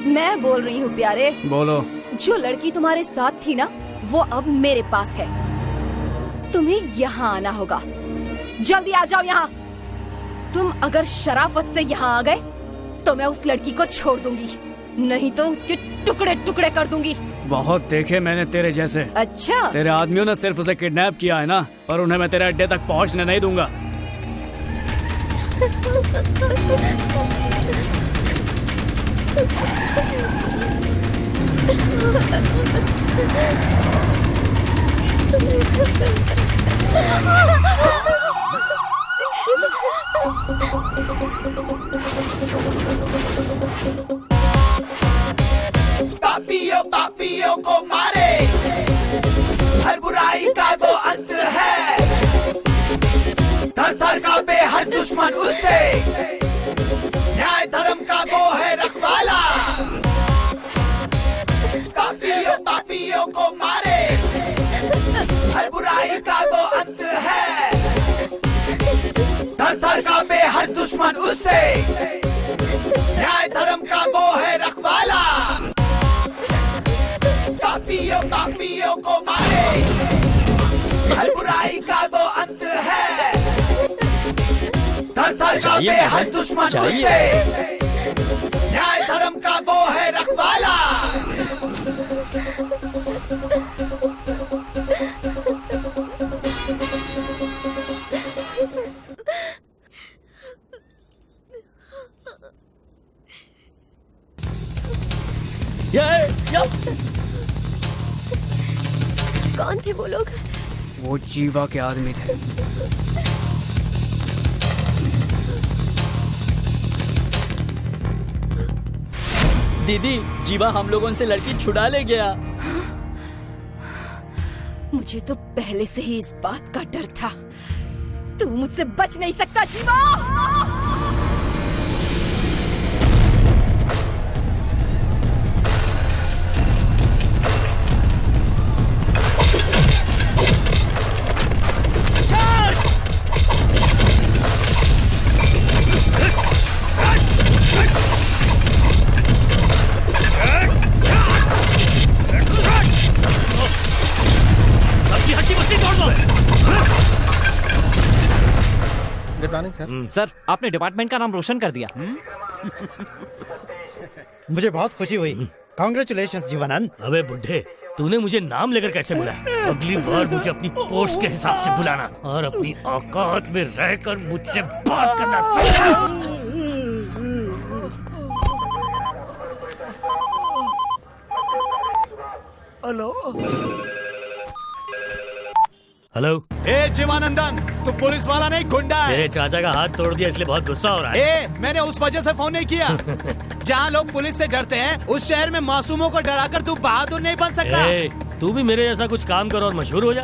मैं बोल रही हूँ प्यारे। बोलो। जो लड़की तुम्हारे साथ थी ना, वो अब मेरे पास है। तुम्हें यहाँ आना होगा, जल्दी आ जाओ यहाँ। तुम अगर शराफत से यहाँ आ गए तो मैं उस लड़की को छोड़ दूंगी, नहीं तो उसके टुकड़े टुकड़े कर दूंगी। बहुत देखे मैंने तेरे जैसे। अच्छा? तेरे आदमियों ने सिर्फ उसे किडनैप किया है ना, पर उन्हें मैं तेरे अड्डे तक पहुँचने नहीं दूंगा। पापियों को मारे, हर बुराई का वो अंत है। थर थर कांपे हर दुश्मन उससे, न्याय धर्म का वो है रखवाला। पापियों को मारे, हर बुराई का वो अंत है। थर थर कांपे हर दुश्मन उससे, न्याय धर्म का वो है रखवाला। पापियों को मारे, हर बुराई का वो अंत है। थर थर कांपे हर दुश्मन उससे, न्याय धर्म का वो है रखवाला। कौन थे वो लोग? वो जीवा के आदमी थे। दीदी, जीवा हम लोगों से लड़की छुड़ा ले गया। मुझे तो पहले से ही इस बात का डर था। तू मुझसे बच नहीं सकता जीवा। सर, आपने डिपार्टमेंट का नाम रोशन कर दिया। मुझे बहुत खुशी हुई। कांग्रेचुलेशंस जीवानंद। अबे बुड्ढे, तूने मुझे नाम लेकर कैसे बुलाया? अगली बार मुझे अपनी पोस्ट के हिसाब से बुलाना और अपनी औकात में रहकर मुझसे बात करना। Hello hello. ए जीवानंदन, तू पुलिस वाला नहीं, गुंडा है। तेरे चाचा का हाथ तोड़ दिया इसलिए बहुत गुस्सा हो रहा है। ए, मैंने उस वजह से फोन नहीं किया। जहाँ लोग पुलिस से डरते हैं, उस शहर में मासूमों को डराकर तू बहादुर नहीं बन सकता। तू भी मेरे जैसा कुछ काम कर और मशहूर हो जा।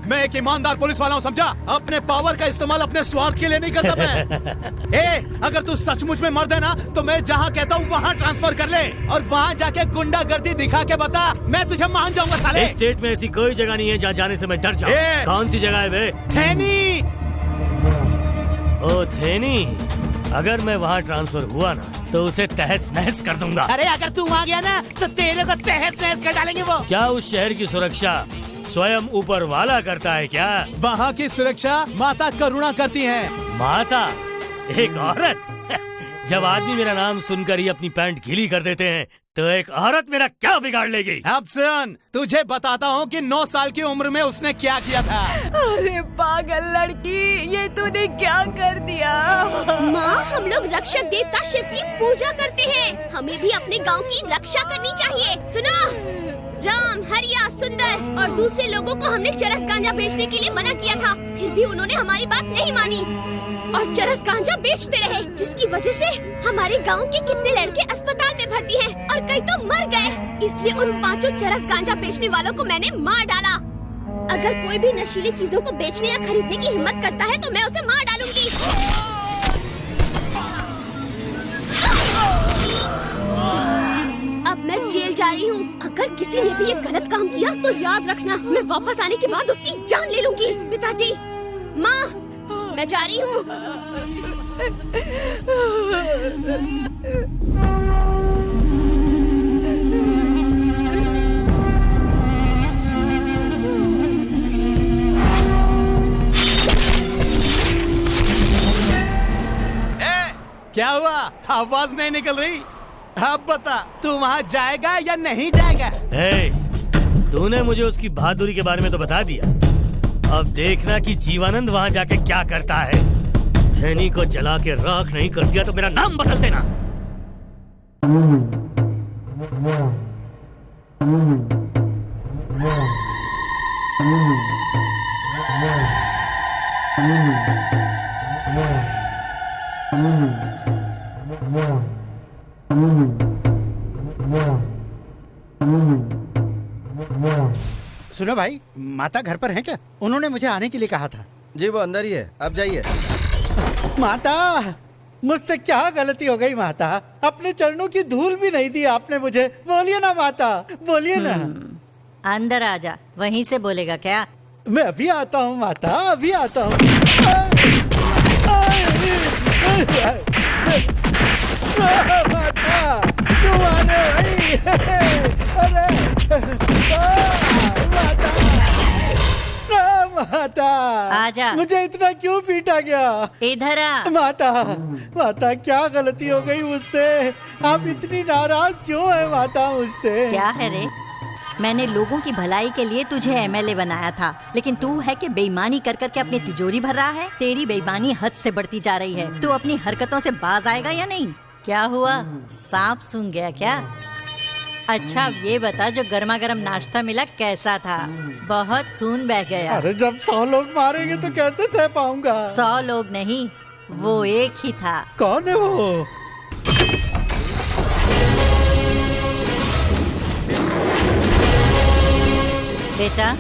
मैं एक ईमानदार पुलिस वाला हूँ, समझा? अपने पावर का इस्तेमाल अपने स्वार्थ के लिए नहीं करता मैं। अगर तू सचमुच में मर्द है ना, तो मैं जहाँ कहता हूँ वहाँ ट्रांसफर कर ले और वहाँ जाके गुंडागर्दी दिखा के बता, मैं तुझे मान जाऊंगा साले। इस स्टेट में ऐसी कोई जगह नहीं है जहाँ जाने से मैं डर जाऊँ। कौन सी जगह है बे? थेनी। ओ थेनी, अगर मैं वहाँ ट्रांसफर हुआ ना तो उसे तहस नहस कर दूंगा। अरे अगर तू वहाँ गया ना तो तेरे को तहस नहस कर डालेंगे वो। क्या उस शहर की सुरक्षा स्वयं ऊपर वाला करता है क्या? वहाँ की सुरक्षा माता करुणा करती है। माता? एक औरत? जब आदमी मेरा नाम सुनकर ही अपनी पैंट गीली कर देते हैं तो एक औरत मेरा क्या बिगाड़ लेगी? अब सुन, तुझे बताता हूँ कि 9 साल की उम्र में उसने क्या किया था। अरे पागल लड़की, ये तूने क्या कर दिया? माँ, हम लोग रक्षक देवता शिव की पूजा करते हैं। हमें भी अपने गांव की रक्षा करनी चाहिए। सुनो, राम, हरिया, सुंदर और दूसरे लोगों को हमने चरस गांजा बेचने के लिए मना किया था, फिर भी उन्होंने हमारी बात नहीं मानी और चरस गांजा बेचते रहे, जिसकी वजह से हमारे गांव के कितने लड़के अस्पताल में भर्ती हैं और कई तो मर गए। इसलिए उन 5 चरस गांजा बेचने वालों को मैंने मार डाला। अगर कोई भी नशीली चीजों को बेचने या खरीदने की हिम्मत करता है तो मैं उसे मार डालूंगी। अब मैं जेल जा रही हूँ। अगर किसी ने भी ये गलत काम किया तो याद रखना, मैं वापस आने के बाद उसकी जान ले लूंगी। पिताजी, माँ, मैं जा रही हूँ। क्या हुआ? आवाज नहीं निकल रही? अब बता, तू वहाँ जाएगा या नहीं जाएगा? तूने मुझे उसकी बहादुरी के बारे में तो बता दिया, अब देखना कि जीवानंद वहाँ जाके क्या करता है। थेनी को जला के राख नहीं कर दिया तो मेरा नाम बदल देना। सुनो भाई, माता घर पर है क्या? उन्होंने मुझे आने के लिए कहा था। जी वो अंदर ही है, आप जाइए। माता, मुझसे क्या गलती हो गई माता? अपने चरणों की धूल भी नहीं दी आपने मुझे। बोलिए ना माता, बोलिए ना। अंदर आजा, वहीं से बोलेगा क्या? मैं अभी आता हूँ माता, अभी आता हूँ। माता, क्यों आ रहे माता, आजा। मुझे इतना क्यों पीटा गया? इधर आ। माता, माता क्या गलती हो गई मुझसे? आप इतनी नाराज क्यों है माता मुझसे? क्या है रे? मैंने लोगों की भलाई के लिए तुझे एमएलए बनाया था, लेकिन तू है कि बेईमानी कर करके अपनी तिजोरी भर रहा है। तेरी बेईमानी हद से बढ़ती जा रही है। तू अपनी हरकतों से बाज आएगा या नहीं? क्या हुआ? सांप सूंघ गया क्या? अच्छा अब ये बता, जो गर्मा गर्म नाश्ता मिला कैसा था? बहुत खून बह गया। अरे जब 100 लोग मारेंगे तो कैसे सह पाऊंगा? 100 लोग नहीं, वो एक ही था। कौन है वो? बेटा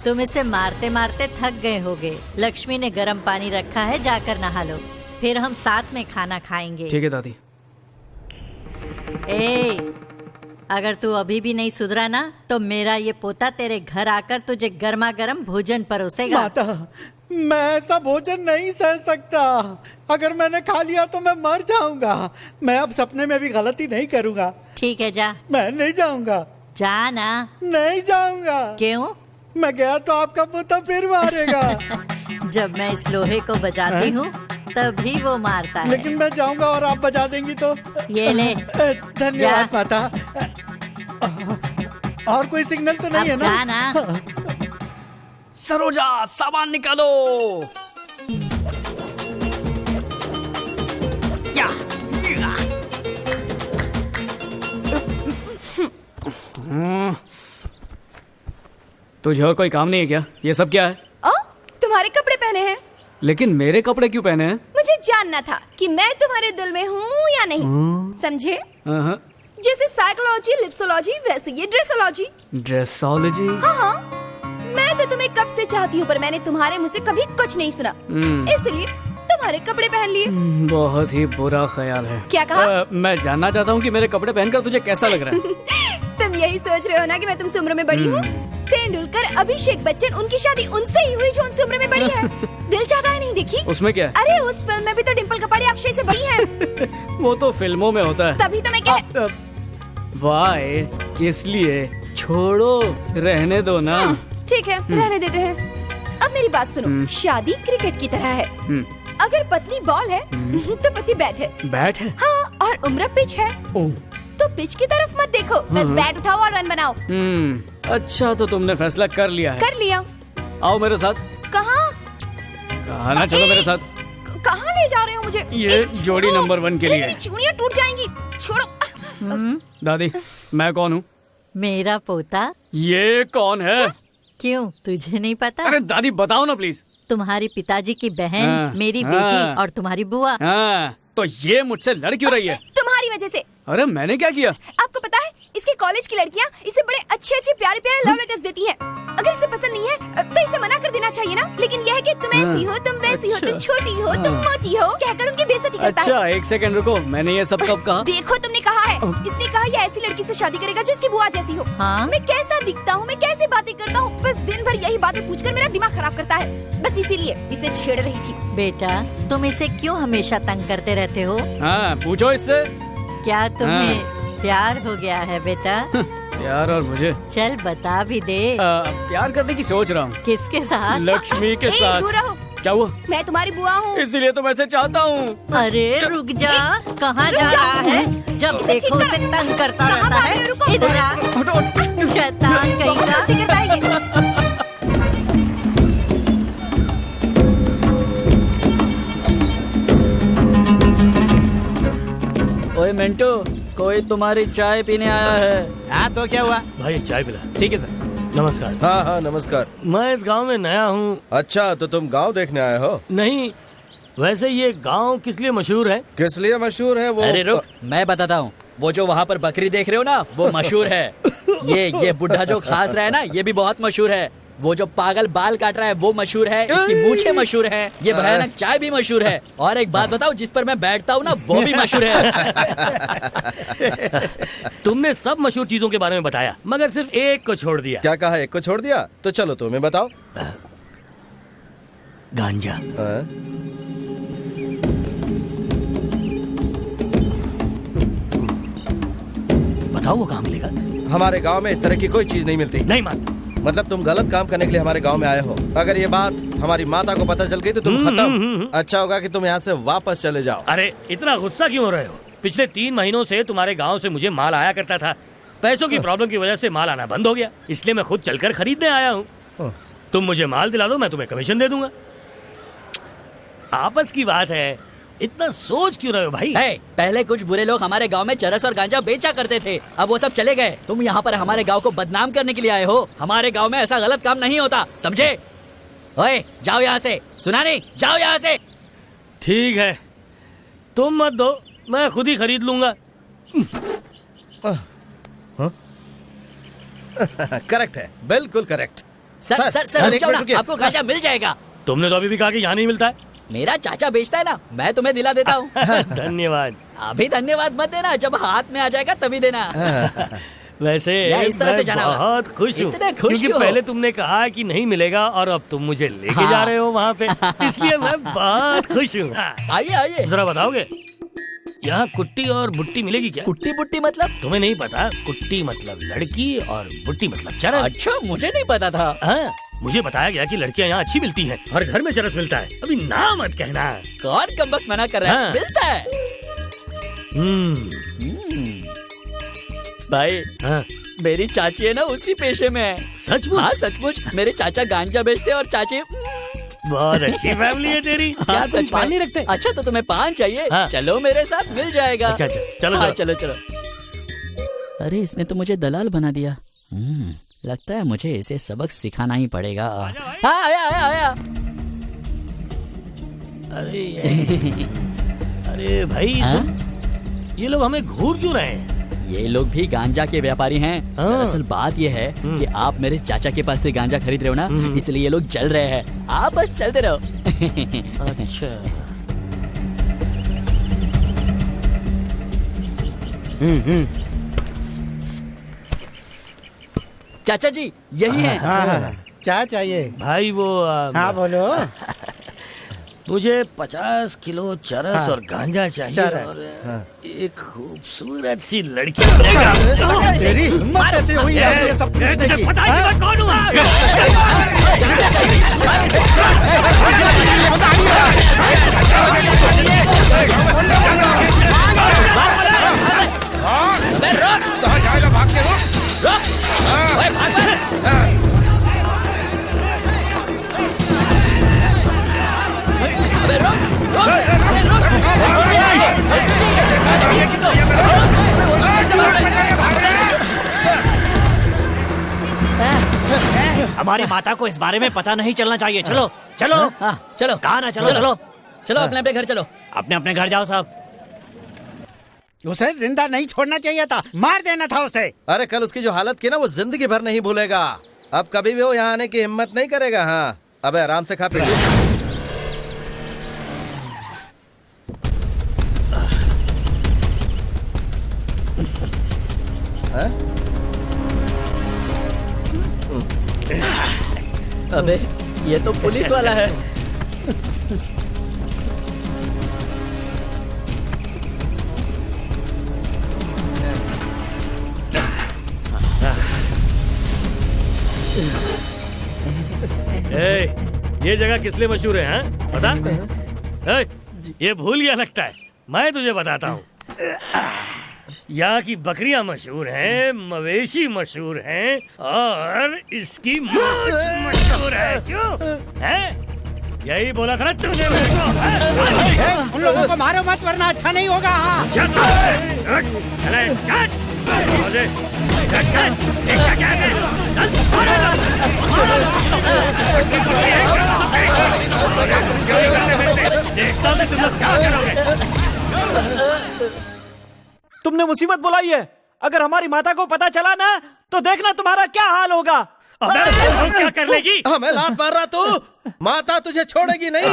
तुम इसे मारते मारते थक गए होगे। लक्ष्मी ने गर्म पानी रखा है, जाकर नहा लो, फिर हम साथ में खाना खाएंगे। ठीक है दादी। ए, अगर तू अभी भी नहीं सुधरा ना तो मेरा ये पोता तेरे घर आकर तुझे गर्मा गर्म भोजन परोसेगा। माता, मैं ऐसा भोजन नहीं सह सकता। अगर मैंने खा लिया तो मैं मर जाऊंगा। मैं अब सपने में भी गलती नहीं करूंगा। ठीक है जा। मैं नहीं जाऊंगा। जा ना। नहीं जाऊंगा। क्यों? मैं गया तो आपका पोता फिर मारेगा। जब मैं इस लोहे को बजाती हूँ तभी वो मारता है। लेकिन मैं जाऊंगा और आप बजा देंगी तो। ये ले। धन्यवाद माता। और कोई सिग्नल तो नहीं है ना? जाना। सरोजा सामान निकालो। तुझे और कोई काम नहीं है क्या? ये सब क्या है? तुम्हारे कपड़े पहने हैं। लेकिन मेरे कपड़े क्यों पहने हैं? मुझे जानना था कि मैं तुम्हारे दिल में हूँ या नहीं। समझे? जैसे साइकोलॉजी, लिप्सोलॉजी, वैसे ये ड्रेसोलॉजी। ड्रेसोलॉजी? हाँ, मैं तो तुम्हें कब से चाहती हूँ, पर मैंने तुम्हारे मुंह से कभी कुछ नहीं सुना, इसलिए तुम्हारे कपड़े पहन लिए। बहुत ही बुरा ख्याल है। क्या कहा? मैं जानना चाहता हूँ कि मेरे कपड़े पहनकर तुझे कैसा लग रहा है? तुम यही सोच रहे हो ना कि मैं तुमसे उम्र में बड़ी हूँ? तेंदुलकर, अभिषेक बच्चन, उनकी शादी उनसे ही हुई जो उनसे उम्र में बड़ी है। दिल चाहता है नहीं देखी? उसमें क्या है? अरे उस फिल्म में भी तो डिम्पल कपाड़िया अक्षय से बड़ी है। वो तो फिल्मों में होता है। तभी तो मैं वाई, किस लिए? छोड़ो, रहने दो ना। ठीक है, रहने देते हैं। अब मेरी बात सुनो, शादी क्रिकेट की तरह है। अगर पत्नी बॉल है तो पति बैट है। बैट है? हाँ, और उम्र पिच है। तो पिच की तरफ मत देखो, बस बैट उठाओ और रन बनाओ। अच्छा, तो तुमने फैसला कर लिया है? कर लिया। आओ मेरे साथ। कहाँ? कहाँ ना, चलो मेरे साथ। कहाँ ले जा रहे हो मुझे? ये जोड़ी नंबर 1 के लिए। मेरी चूड़ियाँ टूट जाएंगी, छोड़ो। दादी, मैं कौन हूँ? मेरा पोता। ये कौन है? क्यों, तुझे नहीं पता? अरे दादी बताओ ना प्लीज। तुम्हारी पिताजी की बहन, मेरी बेटी और तुम्हारी बुआ। तो ये मुझसे लड़ क्यों रही है? तुम्हारी वजह से। अरे मैंने क्या किया? आपको पता है, इसके कॉलेज की लड़कियाँ इसे बड़े अच्छे अच्छे प्यारे प्यारे लव लेटर्स देती हैं। अगर इसे पसंद नहीं है तो इसे मना कर देना चाहिए ना। लेकिन यह है कि तुम ऐसी हो, तुम वैसी हो, तुम छोटी हो, तुम मोटी हो, कहकर उनकी बेइज्जती करता है। अच्छा, एक सेकंड रुको, मैंने ये सब कब कहा? देखो, तुमने कहा है। इसने कहा यह ऐसी लड़की से शादी करेगा जो इसकी बुआ जैसी हो। मैं कैसा दिखता हूँ, मैं कैसे बातें करता हूँ, बस दिन भर यही बातें पूछकर मेरा दिमाग खराब करता है। बस इसीलिए इसे छेड़ रही थी। बेटा, तुम इसे क्यों हमेशा तंग करते रहते हो? हाँ, पूछो इससे। क्या तुम्हें प्यार हो गया है बेटा? प्यार और मुझे? चल बता भी दे। प्यार करने की सोच रहा हूँ। किसके साथ? लक्ष्मी के साथ। दूर रहो। क्या हुआ? मैं तुम्हारी बुआ हूँ। इसीलिए तो मैं इसे चाहता हूँ। अरे रुक जा, कहाँ जा रहा है? जब देखो उसे तंग करता रहता है। इधर आ, शैतान कहीं का। ओए मिंटू, कोई तुम्हारी चाय पीने आया है। हाँ, तो क्या हुआ? भाई चाय पिला। ठीक है सर। नमस्कार। हाँ हाँ नमस्कार। मैं इस गांव में नया हूँ। अच्छा, तो तुम गांव देखने आए हो? नहीं, वैसे ये गांव किस लिए मशहूर है? किस लिए मशहूर है वो? अरे रुक, मैं बताता हूँ। वो जो वहाँ पर बकरी देख रहे हो ना, वो मशहूर है। ये बुढ़ा जो खास रहा है ना, ये भी बहुत मशहूर है। वो जो पागल बाल काट रहा है वो मशहूर है। इसकी मूछें मशहूर है। ये भयानक चाय भी मशहूर है। और एक बात बताओ, जिस पर मैं बैठता हूँ ना, वो भी मशहूर है। तुमने सब मशहूर चीजों के बारे में बताया, मगर सिर्फ एक को छोड़ दिया। क्या कहा? एक को छोड़ दिया? तो चलो तुम्हें बताओ। गांजा। बताओ वो कहाँ मिलेगा? हमारे गांव में इस तरह की कोई चीज नहीं मिलती। नहीं मानता। मतलब तुम गलत काम करने के लिए हमारे गांव में आए हो। अगर ये बात हमारी माता को पता चल गई तो तुम खत्म। अच्छा होगा कि तुम यहाँ से वापस चले जाओ। अरे इतना गुस्सा क्यों हो रहे हो? पिछले 3 महीनों से तुम्हारे गांव से मुझे माल आया करता था। पैसों की प्रॉब्लम की वजह से माल आना बंद हो गया, इसलिए मैं खुद चलकर खरीदने आया हूँ। तुम मुझे माल दिला दो, मैं तुम्हें कमीशन दे दूंगा। आपस की बात है, इतना सोच क्यों रहे हो भाई? पहले कुछ बुरे लोग हमारे गांव में चरस और गांजा बेचा करते थे, अब वो सब चले गए। तुम यहाँ पर हमारे गांव को बदनाम करने के लिए आए हो। हमारे गांव में ऐसा गलत काम नहीं होता, समझे? ओए जाओ यहाँ से, सुना नहीं? जाओ यहाँ से। ठीक है, तुम मत दो, मैं खुद ही खरीद लूंगा। करेक्ट है, बिल्कुल करेक्ट। सर सर सर रुक जाओ ना, आपको गांजा मिल जाएगा। तुमने तो अभी भी कहा कि यहाँ नहीं मिलता है। मेरा चाचा बेचता है ना, मैं तुम्हें दिला देता हूँ। धन्यवाद। अभी धन्यवाद मत देना, जब हाथ में आ जाएगा तभी देना। वैसे इस तरह से जाना बहुत खुश हूँ, क्योंकि पहले तुमने कहा कि नहीं मिलेगा और अब तुम मुझे लेके जा रहे हो वहाँ पे, इसलिए मैं बहुत खुश हूँ। आइए आइए। जरा बताओगे यहाँ कुट्टी और बुट्टी मिलेगी क्या? कुट्टी बुट्टी मतलब? तुम्हें नहीं पता? कुट्टी मतलब लड़की और बुट्टी मतलब चरस। अच्छा, मुझे नहीं पता था। हाँ, मुझे बताया गया कि लड़कियाँ यहाँ अच्छी मिलती हैं, हर घर में चरस मिलता है। अभी ना मत कहना। कौन कमबख्त मना कर रहा है? हाँ। मिलता है। भाई हाँ। मेरी चाची है ना उसी पेशे में है। सचमुच? हाँ सचमुच। मेरे चाचा गांजा बेचते और चाची। बहुत अच्छी फैमिली है तेरी। क्या तुम पान नहीं रखते? अच्छा तो तुम्हें पान चाहिए? हाँ। चलो मेरे साथ, मिल जाएगा। अच्छा चलो। हाँ, चलो चलो। अरे इसने तो मुझे दलाल बना दिया। लगता है मुझे इसे सबक सिखाना ही पड़ेगा। हाँ आया आया आया। अरे भाई ये लोग हमें घूर क्यों रहे हैं? ये लोग भी गांजा के व्यापारी हैं। दरअसल बात ये है कि आप मेरे चाचा के पास से गांजा खरीद रहे हो ना, इसलिए ये लोग चल रहे हैं। आप बस चलते रहो। अच्छा। चाचा जी यही है। क्या चाहिए भाई? वो हाँ बोलो। मुझे 50 किलो चरस और गांजा चाहिए चरस। और एक खूबसूरत सी लड़की। तेरी हिम्मत कैसे हुई है ये सब पूछने की? पता है मैं कौन हूँ? कहाँ जाएगा? भाग के रुक। हमारी माता को इस बारे में पता नहीं चलना चाहिए। चलो चलो चलो। कहा ना? चलो चलो चलो अपने अपने घर चलो। अपने अपने घर जाओ सब। उसे जिंदा नहीं छोड़ना चाहिए था, मार देना था उसे। अरे कल उसकी जो हालत की ना, वो जिंदगी भर नहीं भूलेगा। अब कभी भी वो यहाँ आने की हिम्मत नहीं करेगा। हाँ अबे आराम से खा पी। अबे ये तो पुलिस वाला है। ये जगह किस लिए मशहूर है? हाँ? पता? ये भूल गया लगता है। मैं तुझे बताता हूँ। यहाँ की बकरियां मशहूर हैं, मवेशी मशहूर हैं और इसकी मूंछ मशहूर है। क्यों है? यही बोला था ना तूने मेरे को। उन लोगों को मारो मत वरना अच्छा नहीं होगा। तुमने मुसीबत बुलाई है। अगर हमारी माता को पता चला ना तो देखना तुम्हारा क्या हाल होगा। क्या कर लेगी? हमें लात मार रहा तू? माता तुझे छोड़ेगी नहीं।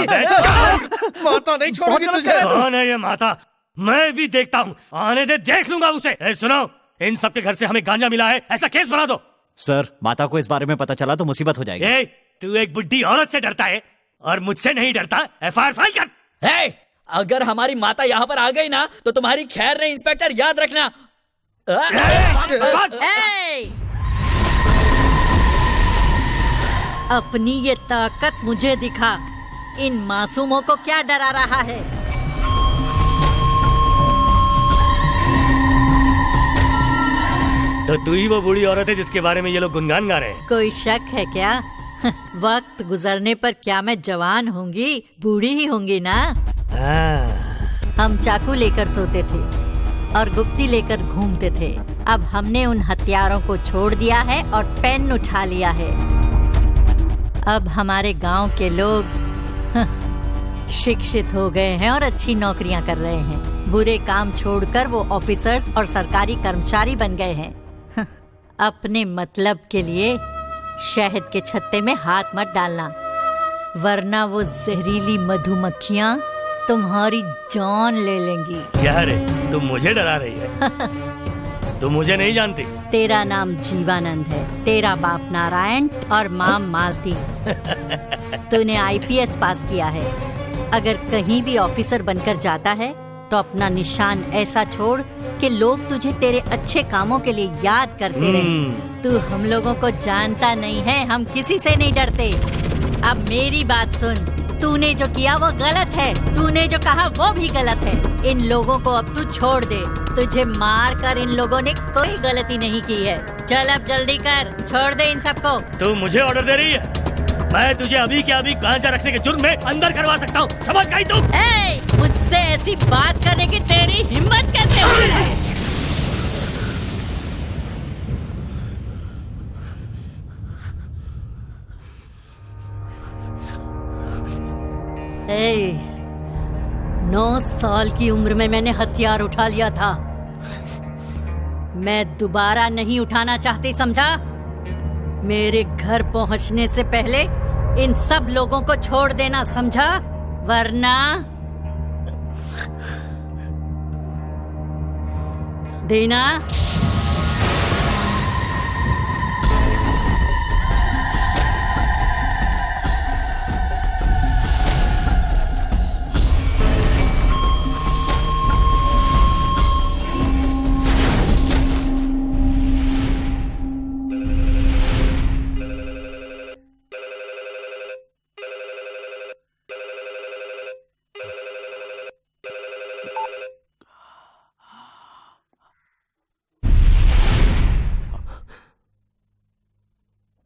माता नहीं छोड़ेगी तुझे। कौन है ये माता? मैं भी देखता हूँ। आने दे, देख लूंगा उसे। सुनो, इन सबके घर से हमें गांजा मिला है, ऐसा केस बना दो। सर माता को इस बारे में पता चला तो मुसीबत हो जाएगी। तू एक बुढ़ी औरत से डरता है और मुझसे नहीं डरता? FIR फाइल कर। अगर हमारी माता यहाँ पर आ गई ना तो तुम्हारी खैर नहीं। इंस्पेक्टर याद रखना। अपनी ये ताकत मुझे दिखा। इन मासूमों को क्या डरा रहा है? तो तू ही वो बूढ़ी औरत है जिसके बारे में ये लोग गुनगान गा रहे हैं। कोई शक है क्या? वक्त गुजरने पर क्या मैं जवान होंगी? बूढ़ी ही होंगी ना। हम चाकू लेकर सोते थे और गुप्ती लेकर घूमते थे। अब हमने उन हथियारों को छोड़ दिया है और पेन उठा लिया है। अब हमारे गांव के लोग शिक्षित हो गए हैं और अच्छी नौकरियां कर रहे हैं। बुरे काम छोड़कर वो ऑफिसर्स और सरकारी कर्मचारी बन गए हैं। अपने मतलब के लिए शहद के छत्ते में हाथ मत डालना, वरना वो जहरीली मधुमक्खियां तुम्हारी जान ले लेंगी। क्या रे, तुम मुझे डरा रही है? तुम मुझे नहीं जानती। तेरा नाम जीवानंद है, तेरा बाप नारायण और माँ मालती। तूने IPS पास किया है। अगर कहीं भी ऑफिसर बनकर जाता है तो अपना निशान ऐसा छोड़ कि लोग तुझे तेरे अच्छे कामों के लिए याद करते रहे। तू हम लोगों को जानता नहीं है, हम किसी से नहीं डरते। अब मेरी बात सुन, तूने जो किया वो गलत है, तूने जो कहा वो भी गलत है। इन लोगों को अब तू छोड़ दे। तुझे मार कर इन लोगों ने कोई गलती नहीं की है। चल अब जल्दी कर, छोड़ दे इन सबको। तू मुझे ऑर्डर दे रही है? मैं तुझे अभी के अभी गांजा रखने के जुर्म में अंदर करवा सकता हूँ, समझ गई तुम? मुझसे ऐसी बात करने की तेरी हिम्मत कैसे हुई है? ए, 9 साल की उम्र में मैंने हथियार उठा लिया था। मैं दोबारा नहीं उठाना चाहती, समझा? मेरे घर पहुंचने से पहले इन सब लोगों को छोड़ देना, समझा? वरना देना।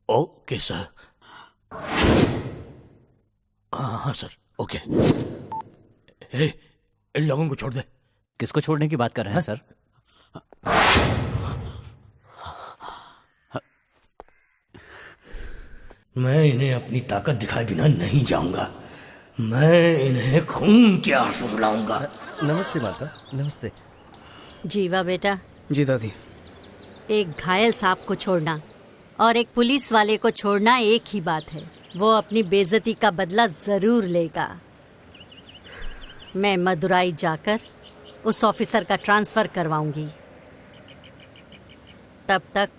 Okay sir. हाँ सर, ओके। इन लोगों को छोड़ दे। किसको छोड़ने की बात कर रहे हैं सर? मैं इन्हें अपनी ताकत दिखाए बिना नहीं जाऊंगा। मैं इन्हें खून के आंसू रुलाऊंगा। नमस्ते माता। नमस्ते। जीवा बेटा। जी दादी। एक घायल सांप को छोड़ना और एक पुलिस वाले को छोड़ना एक ही बात है। वो अपनी बेइज्जती का बदला जरूर लेगा। मैं मदुराई जाकर उस ऑफिसर का ट्रांसफर करवाऊंगी। तब तक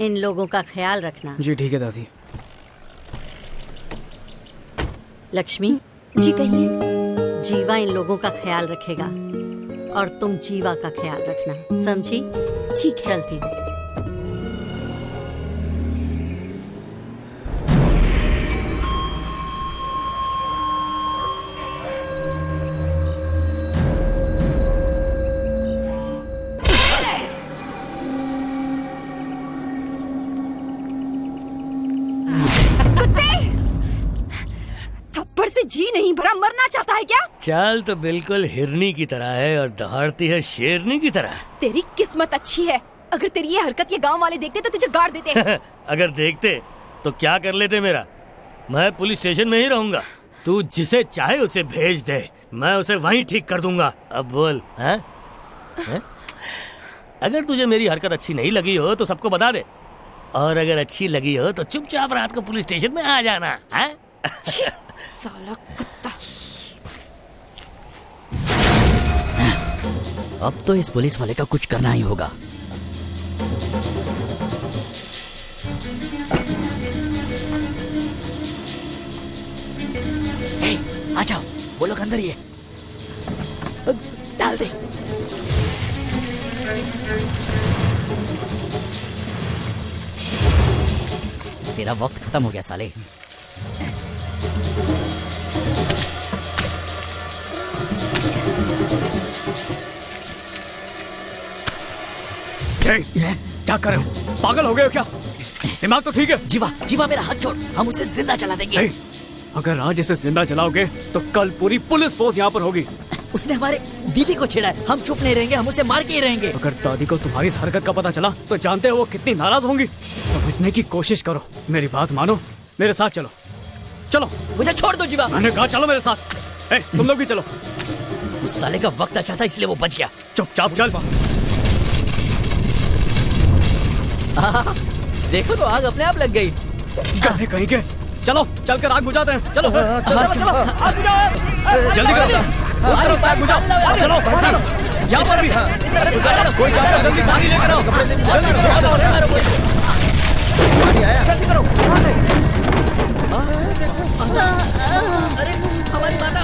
इन लोगों का ख्याल रखना। जी ठीक है दादी। लक्ष्मी। जी कहिए। जीवा इन लोगों का ख्याल रखेगा और तुम जीवा का ख्याल रखना, समझी? ठीक। चलती। जी नहीं भरा, मरना चाहता है क्या? चाल तो बिल्कुल हिरनी की तरह है और दहाड़ती है शेरनी की तरह। तेरी किस्मत अच्छी है, अगर तेरी ये हरकत ये गांव वाले देखते तो तुझे गाड़ देते। अगर देखते तो क्या कर लेते मेरा? मैं पुलिस स्टेशन में ही रहूंगा। तू जिसे चाहे उसे भेज दे, मैं उसे वहीं ठीक कर दूंगा। अब बोल, है? अगर तुझे मेरी हरकत अच्छी नहीं लगी हो तो सबको बता दे, और अगर अच्छी लगी हो तो चुपचाप रात को पुलिस स्टेशन में आ जाना। है? साला कुत्ता। अब तो इस पुलिस वाले का कुछ करना ही होगा। आ जाओ, वो लोग अंदर ही है। डाल दे। तेरा वक्त खत्म हो गया साले। क्या कर रहे हो? पागल हो गए हो क्या? दिमाग तो ठीक है? जीवा मेरा हाथ छोड़, हम उसे जिंदा जला देंगे। अगर आज इसे जिंदा जलाओगे तो कल पूरी पुलिस फोर्स यहाँ पर होगी। उसने हमारे दीदी को छेड़ा है। हम चुप नहीं रहेंगे, हम उसे मार के ही रहेंगे। अगर दादी को तुम्हारी इस हरकत का पता चला तो जानते हो वो कितनी नाराज होंगी। समझने की कोशिश करो, मेरी बात मानो, मेरे साथ चलो। चलो। मुझे छोड़ दो जीवा। मैंने कहा चलो मेरे साथ। तुम लोग भी चलो। उस साले का वक्त अच्छा था इसलिए वो बच गया। चुपचाप चल। देखो तो आग अपने आप लग गई। गधे कहीं के। चलो चलकर आग बुझाते हैं। चलो चलो आग बुझाओ। जल्दी करो। आग बुझाओ। चलो यहाँ पर भी कोई जाकर जल्दी पानी लेकर आओ। पानी आया। जल्दी करो। अरे हमारी माता।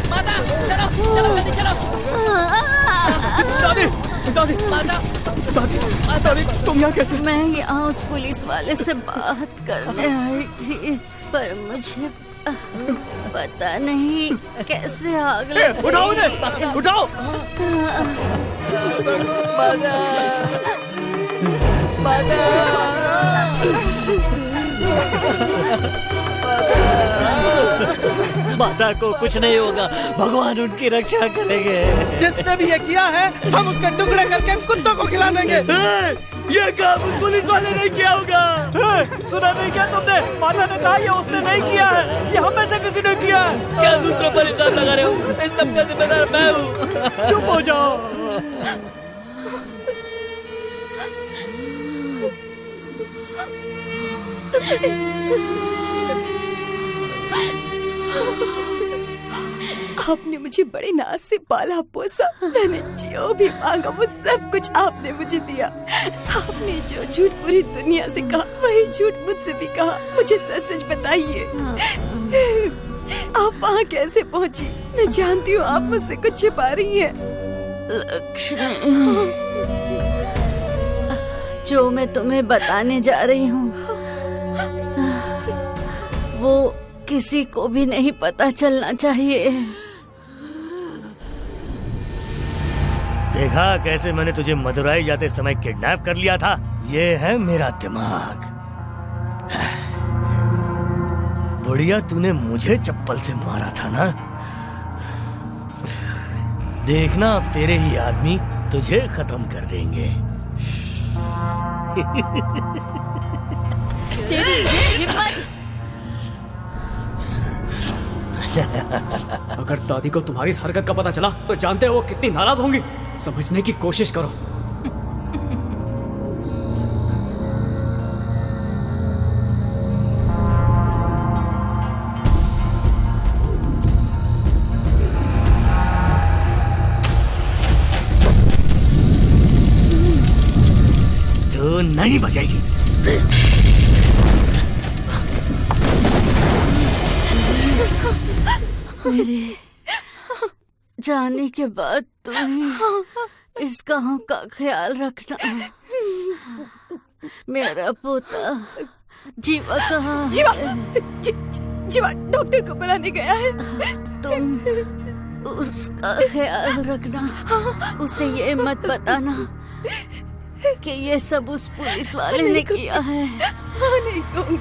माता चलो चलो जल्दी चलो। दादी दादी माता दादी तुम यहाँ कैसे? मैं यहाँ उस पुलिस वाले से बात करने आई थी, पर मुझे पता नहीं कैसे आग लग गई। उठाओ उन्हें, उठाओ। माता को कुछ नहीं होगा, भगवान उनकी रक्षा करेंगे। जिसने भी ये किया है हम उसके टुकड़े करके कुत्तों को खिला देंगे। ये काम पुलिस वाले ने किया होगा। सुना नहीं क्या तुमने? माता ने कहा ये उसने नहीं किया है, ये हम में से किसी ने किया है। क्या दूसरों पर इल्जाम लगा रहे हो? इस सब का जिम्मेदार मैं हूँ। चुप हो जाओ। आपने मुझे बड़े नाज से पाला पोसा, मैंने जो भी मांगा वो सब कुछ आपने मुझे दिया। आपने जो झूठ पूरी दुनिया से कहा वही झूठ मुझसे भी कहा। मुझे सच सच बताइए, आप वहाँ कैसे पहुँची? मैं जानती हूँ आप मुझसे कुछ छिपा रही हैं। लक्ष्मी, जो मैं तुम्हें बताने जा रही हूँ वो किसी को भी नहीं पता चलना चाहिए। देखा कैसे मैंने तुझे मदुराई जाते समय किडनैप कर लिया था? ये है मेरा दिमाग। बुढ़िया, तूने मुझे चप्पल से मारा था ना? देखना अब तेरे ही आदमी तुझे खत्म कर देंगे। तेरी हिम्मत। अगर दादी को तुम्हारी इस हरकत का पता चला तो जानते हो वो कितनी नाराज होंगी। समझने की कोशिश करो। तो नहीं बजाएगी। मेरे जाने के बाद तुम्हें इस गांव का ख्याल रखना। मेरा पोता जीवा कहाँ है? जीवा डॉक्टर को बुलाने गया है। तुम उसका ख्याल रखना, उसे ये मत बताना कि ये सब उस पुलिस वाले ने किया है। नहीं कहूँगी।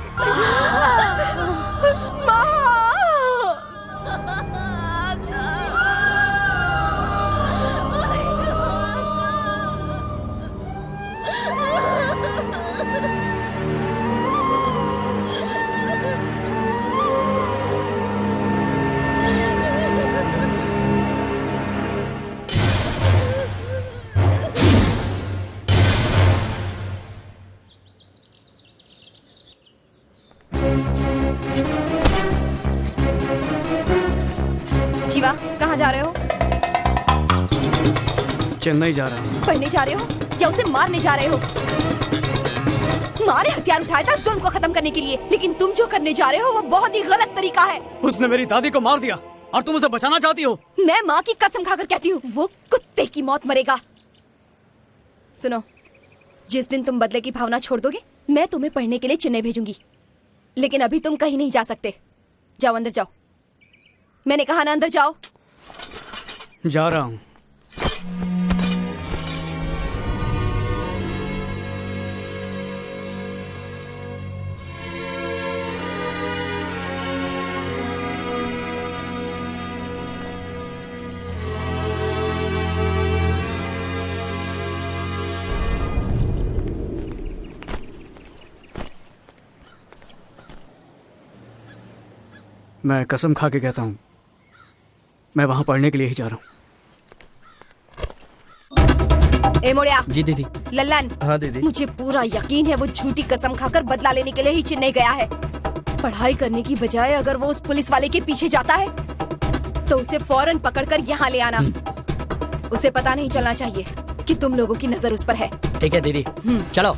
जीवा, कहाँ जा रहे हो? चेन्नई जा रहा हूँ। पढ़ने जा रहे हो या उसे मारने जा रहे हो? मारे हथियार उठाया था जुल्म को खत्म करने के लिए, लेकिन तुम जो करने जा रहे हो वो बहुत ही गलत तरीका है। उसने मेरी दादी को मार दिया और तुम उसे बचाना चाहती हो। मैं माँ की कसम खाकर कहती हूँ वो कुत्ते की मौत मरेगा। सुनो, जिस दिन तुम बदले की भावना छोड़ दोगे मैं तुम्हें पढ़ने के लिए चेन्नई भेजूंगी, लेकिन अभी तुम कहीं नहीं जा सकते। जाओ अंदर जाओ, मैंने कहा ना अंदर जाओ। जा रहा हूँ। मैं कसम खा के कहता हूँ, मैं वहाँ पढ़ने के लिए ही जा रहा हूँ। ए मोड़िया। जी दीदी। लल्लन। हाँ दीदी। मुझे पूरा यकीन है वो झूठी कसम खाकर बदला लेने के लिए ही चेन्नई गया है। पढ़ाई करने की बजाय अगर वो उस पुलिस वाले के पीछे जाता है तो उसे फौरन पकड़कर यहाँ ले आना। उसे पता नहीं चलना चाहिए कि तुम लोगों की नजर उस पर है। ठीक है दीदी, चलो।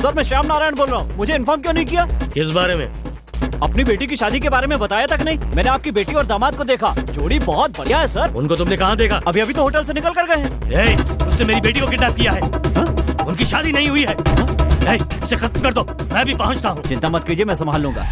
सर मैं श्याम नारायण बोल रहा हूँ, मुझे इन्फॉर्म क्यों नहीं किया? किस बारे में? अपनी बेटी की शादी के बारे में बताया तक नहीं। मैंने आपकी बेटी और दामाद को देखा, जोड़ी बहुत बढ़िया है सर। उनको तुमने कहाँ देखा? अभी अभी तो होटल से निकल कर गए हैं। उसने मेरी बेटी को किडनैप किया है। उनकी शादी नहीं हुई है। उसे खत्म कर दो, मैं भी पहुँचता हूँ। चिंता मत कीजिए, मैं संभाल लूंगा।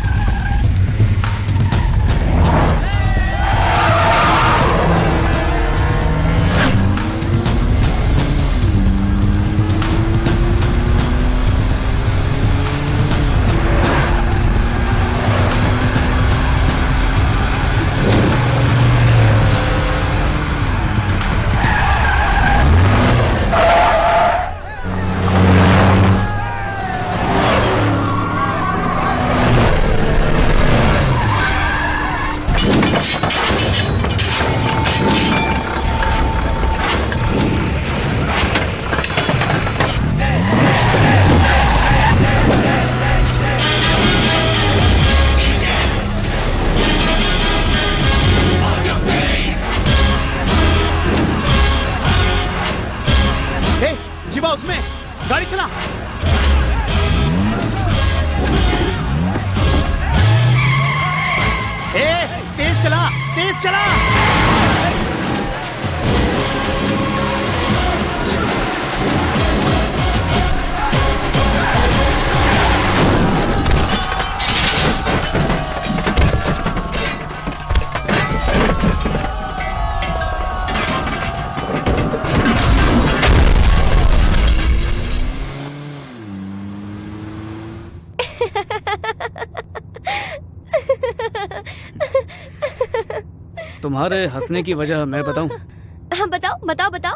जीवा उसमें गाड़ी चला। तेज चला, तेज चला। तुम्हारे हंसने की वजह मैं बताऊं? हाँ बताओ बताओ बताओ।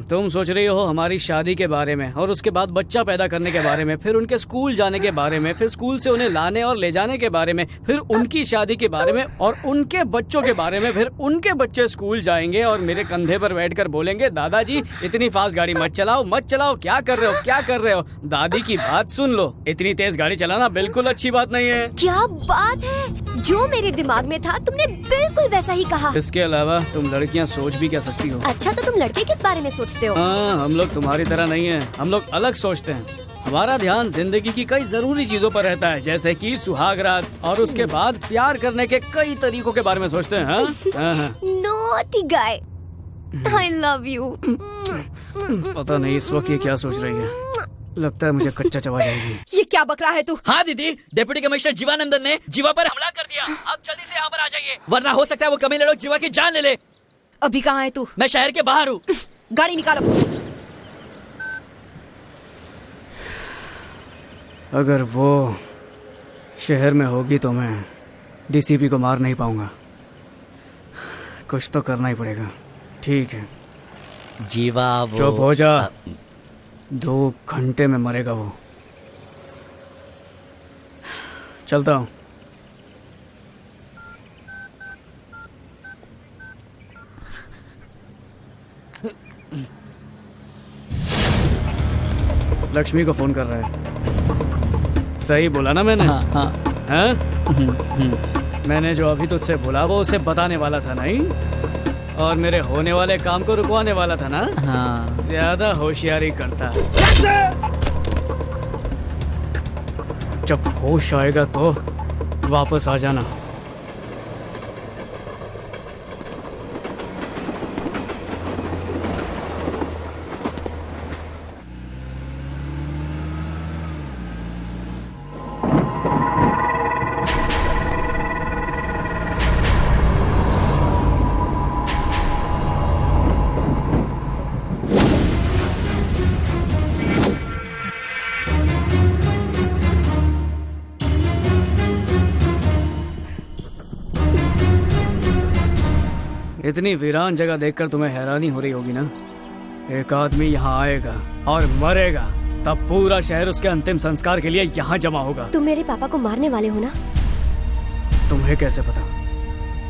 तुम सोच रही हो हमारी शादी के बारे में और उसके बाद बच्चा पैदा करने के बारे में, फिर उनके स्कूल जाने के बारे में, फिर स्कूल से उन्हें लाने और ले जाने के बारे में, फिर उनकी शादी के बारे में और उनके बच्चों के बारे में, फिर उनके बच्चे स्कूल जाएंगे और मेरे कंधे पर बैठकर बोलेंगे दादाजी इतनी फास्ट गाड़ी मत चलाओ, मत चलाओ, क्या कर रहे हो, क्या कर रहे हो। दादी की बात सुन लो, इतनी तेज गाड़ी चलाना बिल्कुल अच्छी बात नहीं है। क्या बात है, जो मेरे दिमाग में था तुमने बिल्कुल वैसा ही कहा। इसके अलावा तुम लड़कियाँ सोच भी क्या सकती हो। अच्छा तो तुम लड़के किस बारे में सोचते हो? हाँ, हम लोग तुम्हारी तरह नहीं है, हम लोग अलग सोचते हैं। हमारा ध्यान जिंदगी की कई जरूरी चीजों पर रहता है, जैसे कि सुहागरात और उसके बाद प्यार करने के कई तरीकों के बारे में सोचते हैं। Naughty guy, I love you. पता नहीं इस वक्त ये क्या सोच रही है, लगता है मुझे कच्चा चबा जाएगी। ये क्या बक रहा है तू? हाँ दीदी, डिप्टी कमिश्नर जीवानंदन ने जीवा पर हमला कर दिया। आप जल्दी से यहाँ पर आ जाइए, वरना हो सकता है वो कमीने लोग जीवा की जान ले ले। अभी कहाँ है तू? मैं शहर के बाहर हूँ। गाड़ी निकालो। अगर वो शहर में होगी तो मैं डीसीपी को मार नहीं पाऊंगा, कुछ तो करना ही पड़ेगा। ठीक है जीवा, वो चुप हो जा, 2 घंटे में मरेगा वो। चलता हूँ। लक्ष्मी को फोन कर रहा है। सही बोला ना मैंने? हाँ, हाँ। हाँ? मैंने जो अभी तुझसे बोला वो उसे बताने वाला था नहीं, और मेरे होने वाले काम को रुकवाने वाला था ना। हाँ। ज्यादा होशियारी करता। जब होश आएगा तो वापस आ जाना। इतनी वीरान जगह देखकर तुम्हें हैरानी हो रही होगी ना। एक आदमी यहाँ आएगा और मरेगा, तब पूरा शहर उसके अंतिम संस्कार के लिए यहाँ जमा होगा। तुम मेरे पापा को मारने वाले हो ना? तुम्हें कैसे पता?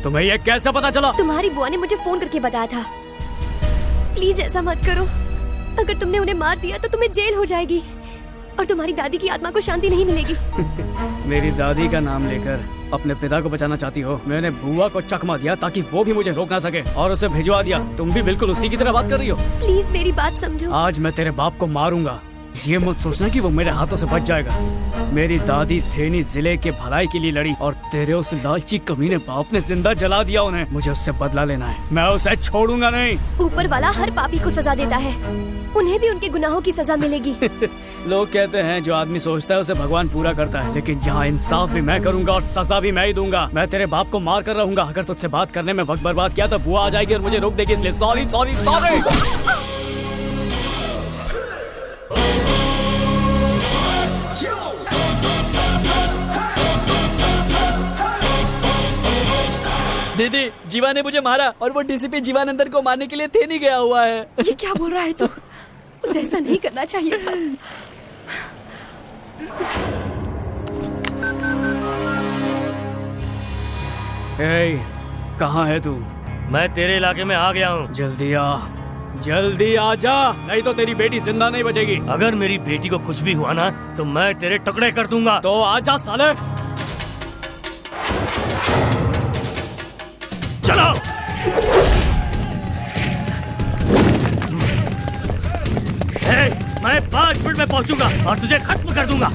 तुम्हें ये कैसे पता चला? तुम्हारी बुआ ने मुझे फोन करके बताया था। प्लीज ऐसा मत करो। अगर तुमने उन्हें मार दिया तो तुम्हें जेल हो जाएगी और तुम्हारी दादी की आत्मा को शांति नहीं मिलेगी। मेरी दादी का नाम लेकर अपने पिता को बचाना चाहती हो? मैंने बुआ को चकमा दिया ताकि वो भी मुझे रोक ना सके और उसे भिजवा दिया। तुम भी बिल्कुल उसी की तरह बात कर रही हो। प्लीज मेरी बात समझो। आज मैं तेरे बाप को मारूंगा, ये मत सोचना कि वो मेरे हाथों से बच जाएगा। मेरी दादी थेनी जिले के भलाई के लिए लड़ी और तेरे उस लालची कमीने बाप ने जिंदा जला दिया उन्हें। मुझे उससे बदला लेना है, मैं उसे छोड़ूंगा नहीं। ऊपर वाला हर पापी को सजा देता है, उन्हें भी उनके गुनाहों की सजा मिलेगी। लोग कहते हैं जो आदमी सोचता है उसे भगवान पूरा करता है, लेकिन यहाँ इंसाफ भी मैं करूंगा और सजा भी मैं ही दूंगा। मैं तेरे बाप को मार कर रहूंगा। अगर तुझसे बात करने में वक्त बर्बाद किया तो बुआ आ जाएगी और मुझे रोक देगी, इसलिए सॉरी सॉरी सॉरी। दीदी, जीवा ने मुझे मारा और वो डीसीपी जीवानंदन को मारने के लिए थे नहीं गया हुआ है। ये क्या बोल रहा है तू? उसे ऐसा नहीं करना चाहिए था। ए, कहाँ है तू? मैं तेरे इलाके में आ गया हूँ। जल्दी आ, जल्दी आ जा, नहीं तो तेरी बेटी जिंदा नहीं बचेगी। अगर मेरी बेटी को कुछ भी हुआ ना तो मैं तेरे टुकड़े कर दूंगा। तो आजा साले। चलो। मैं 5 मिनट में पहुंचूंगा और तुझे खत्म कर दूंगा।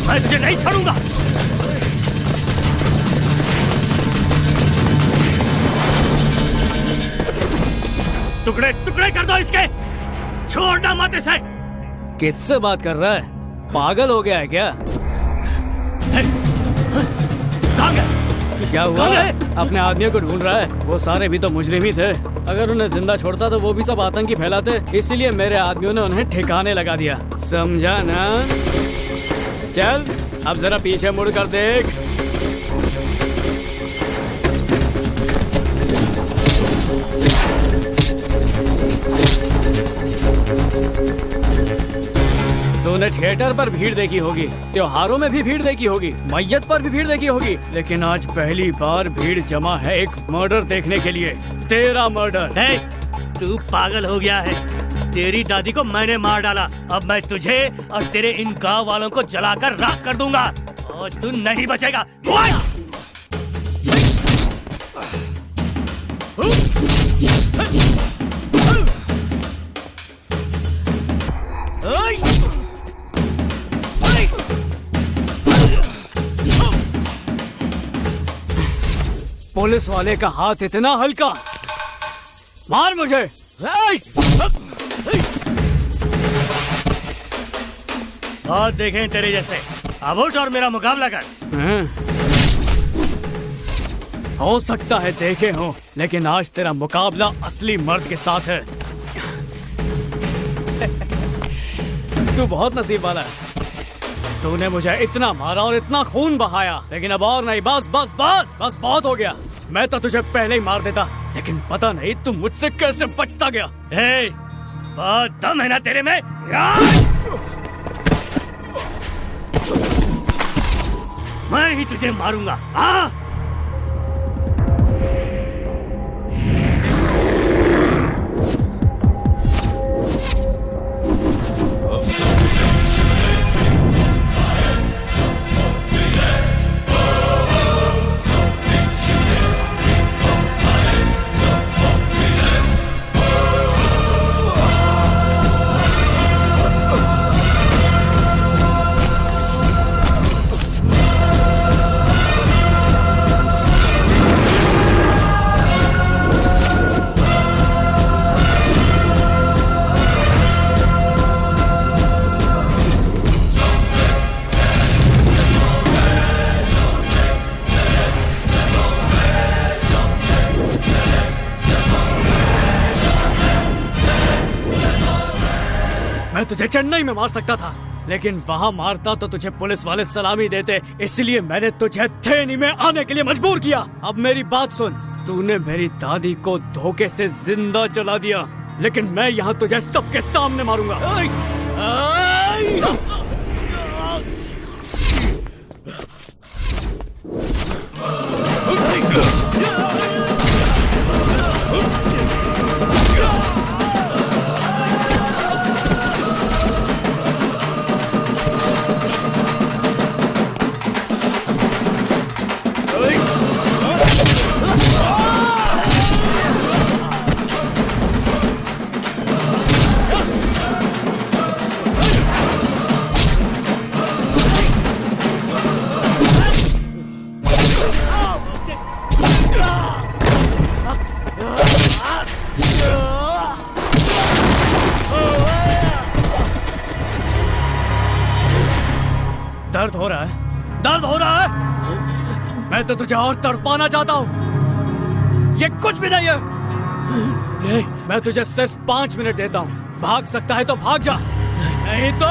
मैं तुझे नहीं छोड़ूंगा। टुकड़े टुकड़े कर दो इसके, छोड़ना मत इसे। किससे बात कर रहा है? पागल हो गया है क्या? क्या हुआ? अपने आदमियों को ढूंढ रहा है? वो सारे भी तो मुजरिम ही थे। अगर उन्हें जिंदा छोड़ता तो वो भी सब आतंकी फैलाते, इसीलिए मेरे आदमियों ने उन्हें ठिकाने लगा दिया। समझा ना? चल अब जरा पीछे मुड़ कर देख। तूने थिएटर पर भीड़ देखी होगी, त्योहारों में भी भीड़ देखी होगी, मैयत पर भी भीड़ देखी होगी, लेकिन आज पहली बार भीड़ जमा है एक मर्डर देखने के लिए। तेरा मर्डर। तू पागल हो गया है। तेरी दादी को मैंने मार डाला, अब मैं तुझे और तेरे इन गांव वालों को जलाकर राख कर दूंगा। आज तू नहीं बचेगा। पुलिस वाले का हाथ इतना हल्का, मार मुझे। और देखें तेरे जैसे, अब उठ और मेरा मुकाबला कर। हो सकता है देखे हो, लेकिन आज तेरा मुकाबला असली मर्द के साथ है। तू बहुत नसीब वाला है। तूने मुझे इतना मारा और इतना खून बहाया, लेकिन अब और नहीं। बस बस बस बस बहुत हो गया। मैं तो तुझे पहले ही मार देता, लेकिन पता नहीं तू मुझसे कैसे बचता गया। बहुत दम है ना तेरे में? मैं ही तुझे मारूंगा। हाँ मैं तुझे चेन्नई में मार सकता था, लेकिन वहां मारता तो तुझे पुलिस वाले सलामी देते, इसलिए मैंने तुझे थेनी में आने के लिए मजबूर किया। अब मेरी बात सुन, तूने मेरी दादी को धोखे से जिंदा जला दिया, लेकिन मैं यहाँ तुझे सबके सामने मारूंगा। दर्द हो रहा है? दर्द हो रहा है? मैं तो तुझे और तड़पाना चाहता हूँ। ये कुछ भी नहीं है। नहीं। मैं तुझे सिर्फ 5 मिनट देता हूँ। भाग सकता है तो भाग जा, नहीं तो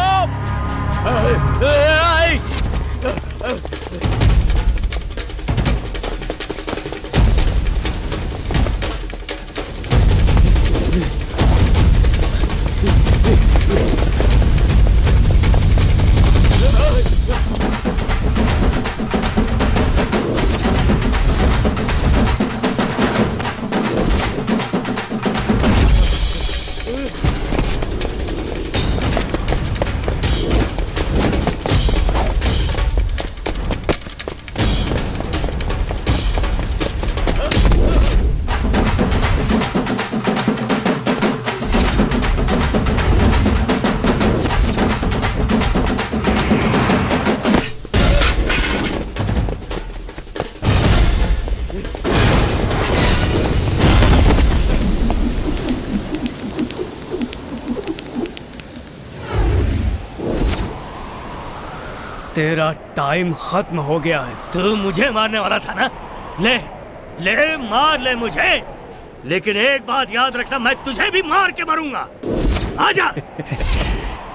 तेरा टाइम खत्म हो गया है। तू मुझे मारने वाला था ना? ले ले मार ले मुझे, लेकिन एक बात याद रखना, मैं तुझे भी मार के मारूंगा। आजा।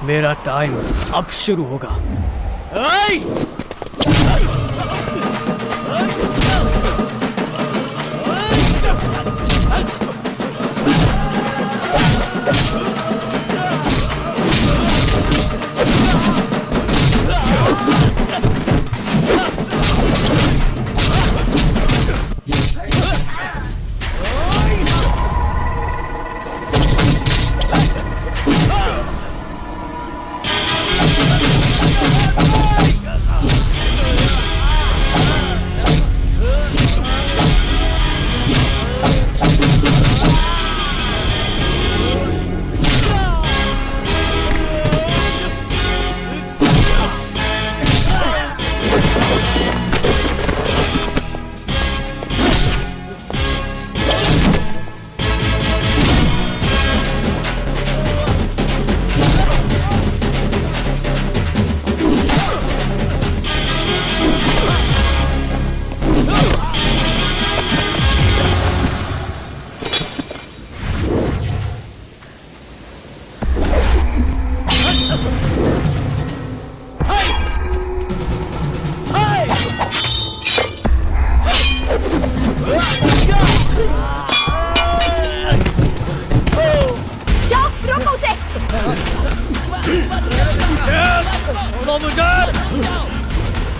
मेरा टाइम अब शुरू होगा।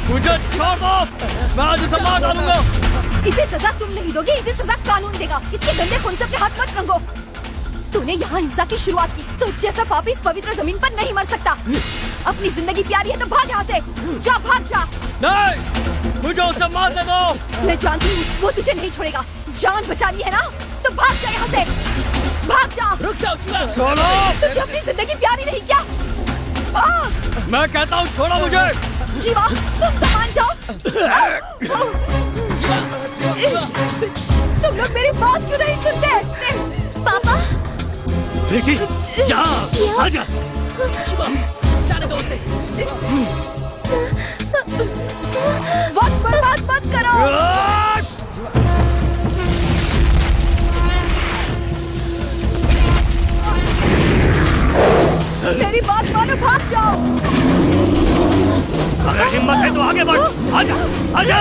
मुझे छोड़ दो, मैं आज उसे मार डालूंगा। इसे सजा तुम नहीं दोगे, इसे सजा कानून देगा। इसके गंदे खून से अपने हाथ मत रंगो। तूने यहाँ हिंसा की शुरुआत की, तो जैसा पापी इस पवित्र जमीन पर नहीं मर सकता। अपनी जिंदगी प्यारी है तो भाग यहाँ से, जा भाग जा। नहीं, मुझे उसे मारने दो। मैं जानती हूँ वो तुझे नहीं छोड़ेगा। जान बचानी है ना, तो भाग जा यहाँ से, भाग जा। रुक जाओ शिवा। छोड़ो। तुझे अपनी जिंदगी प्यारी नहीं क्या? भाग। मैं कहता हूँ छोड़ो मुझे। जीवा, तुम तो मान जाओ। तुम लोग मेरी बात क्यों नहीं सुनते? पापा बेटी, यहाँ आजा। जाने दो उसे। वक्त बर्बाद मत करो। मेरी बात मानो, भाग जाओ। अगर हिम्मत है तो आगे बढ़। आजा, आजा।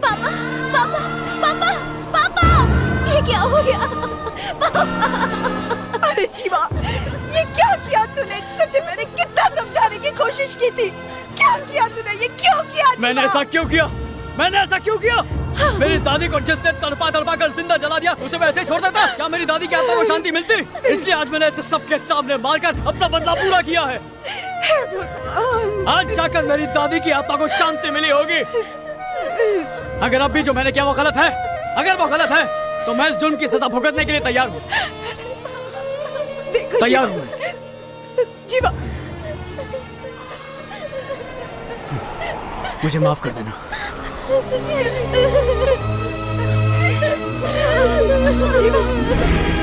पापा पापा पापा पापा, ये क्या हो गया? अरे जीवा, ये क्या किया तूने? तुझे मैंने कितना समझाने की कोशिश की थी। क्या किया तूने? ये क्यों किया जीवा? मैंने ऐसा क्यों किया? मैंने ऐसा क्यों किया? मेरी दादी को जिसने तड़पा तड़पा कर जिंदा जला दिया, उसे मैं ऐसे छोड़ देता? क्या मेरी दादी की आत्मा को शांति मिलती? इसलिए आज मैंने इसे सबके सामने मारकर अपना बदला पूरा किया है। आज जाकर मेरी दादी की आत्मा को शांति मिली होगी। अगर अब भी जो मैंने किया वो गलत है, अगर वो गलत है, तो मैं इस जुर्म की सजा भुगतने के लिए तैयार हूँ। तैयार हूँ जीवा। मुझे माफ कर देना। जीवा।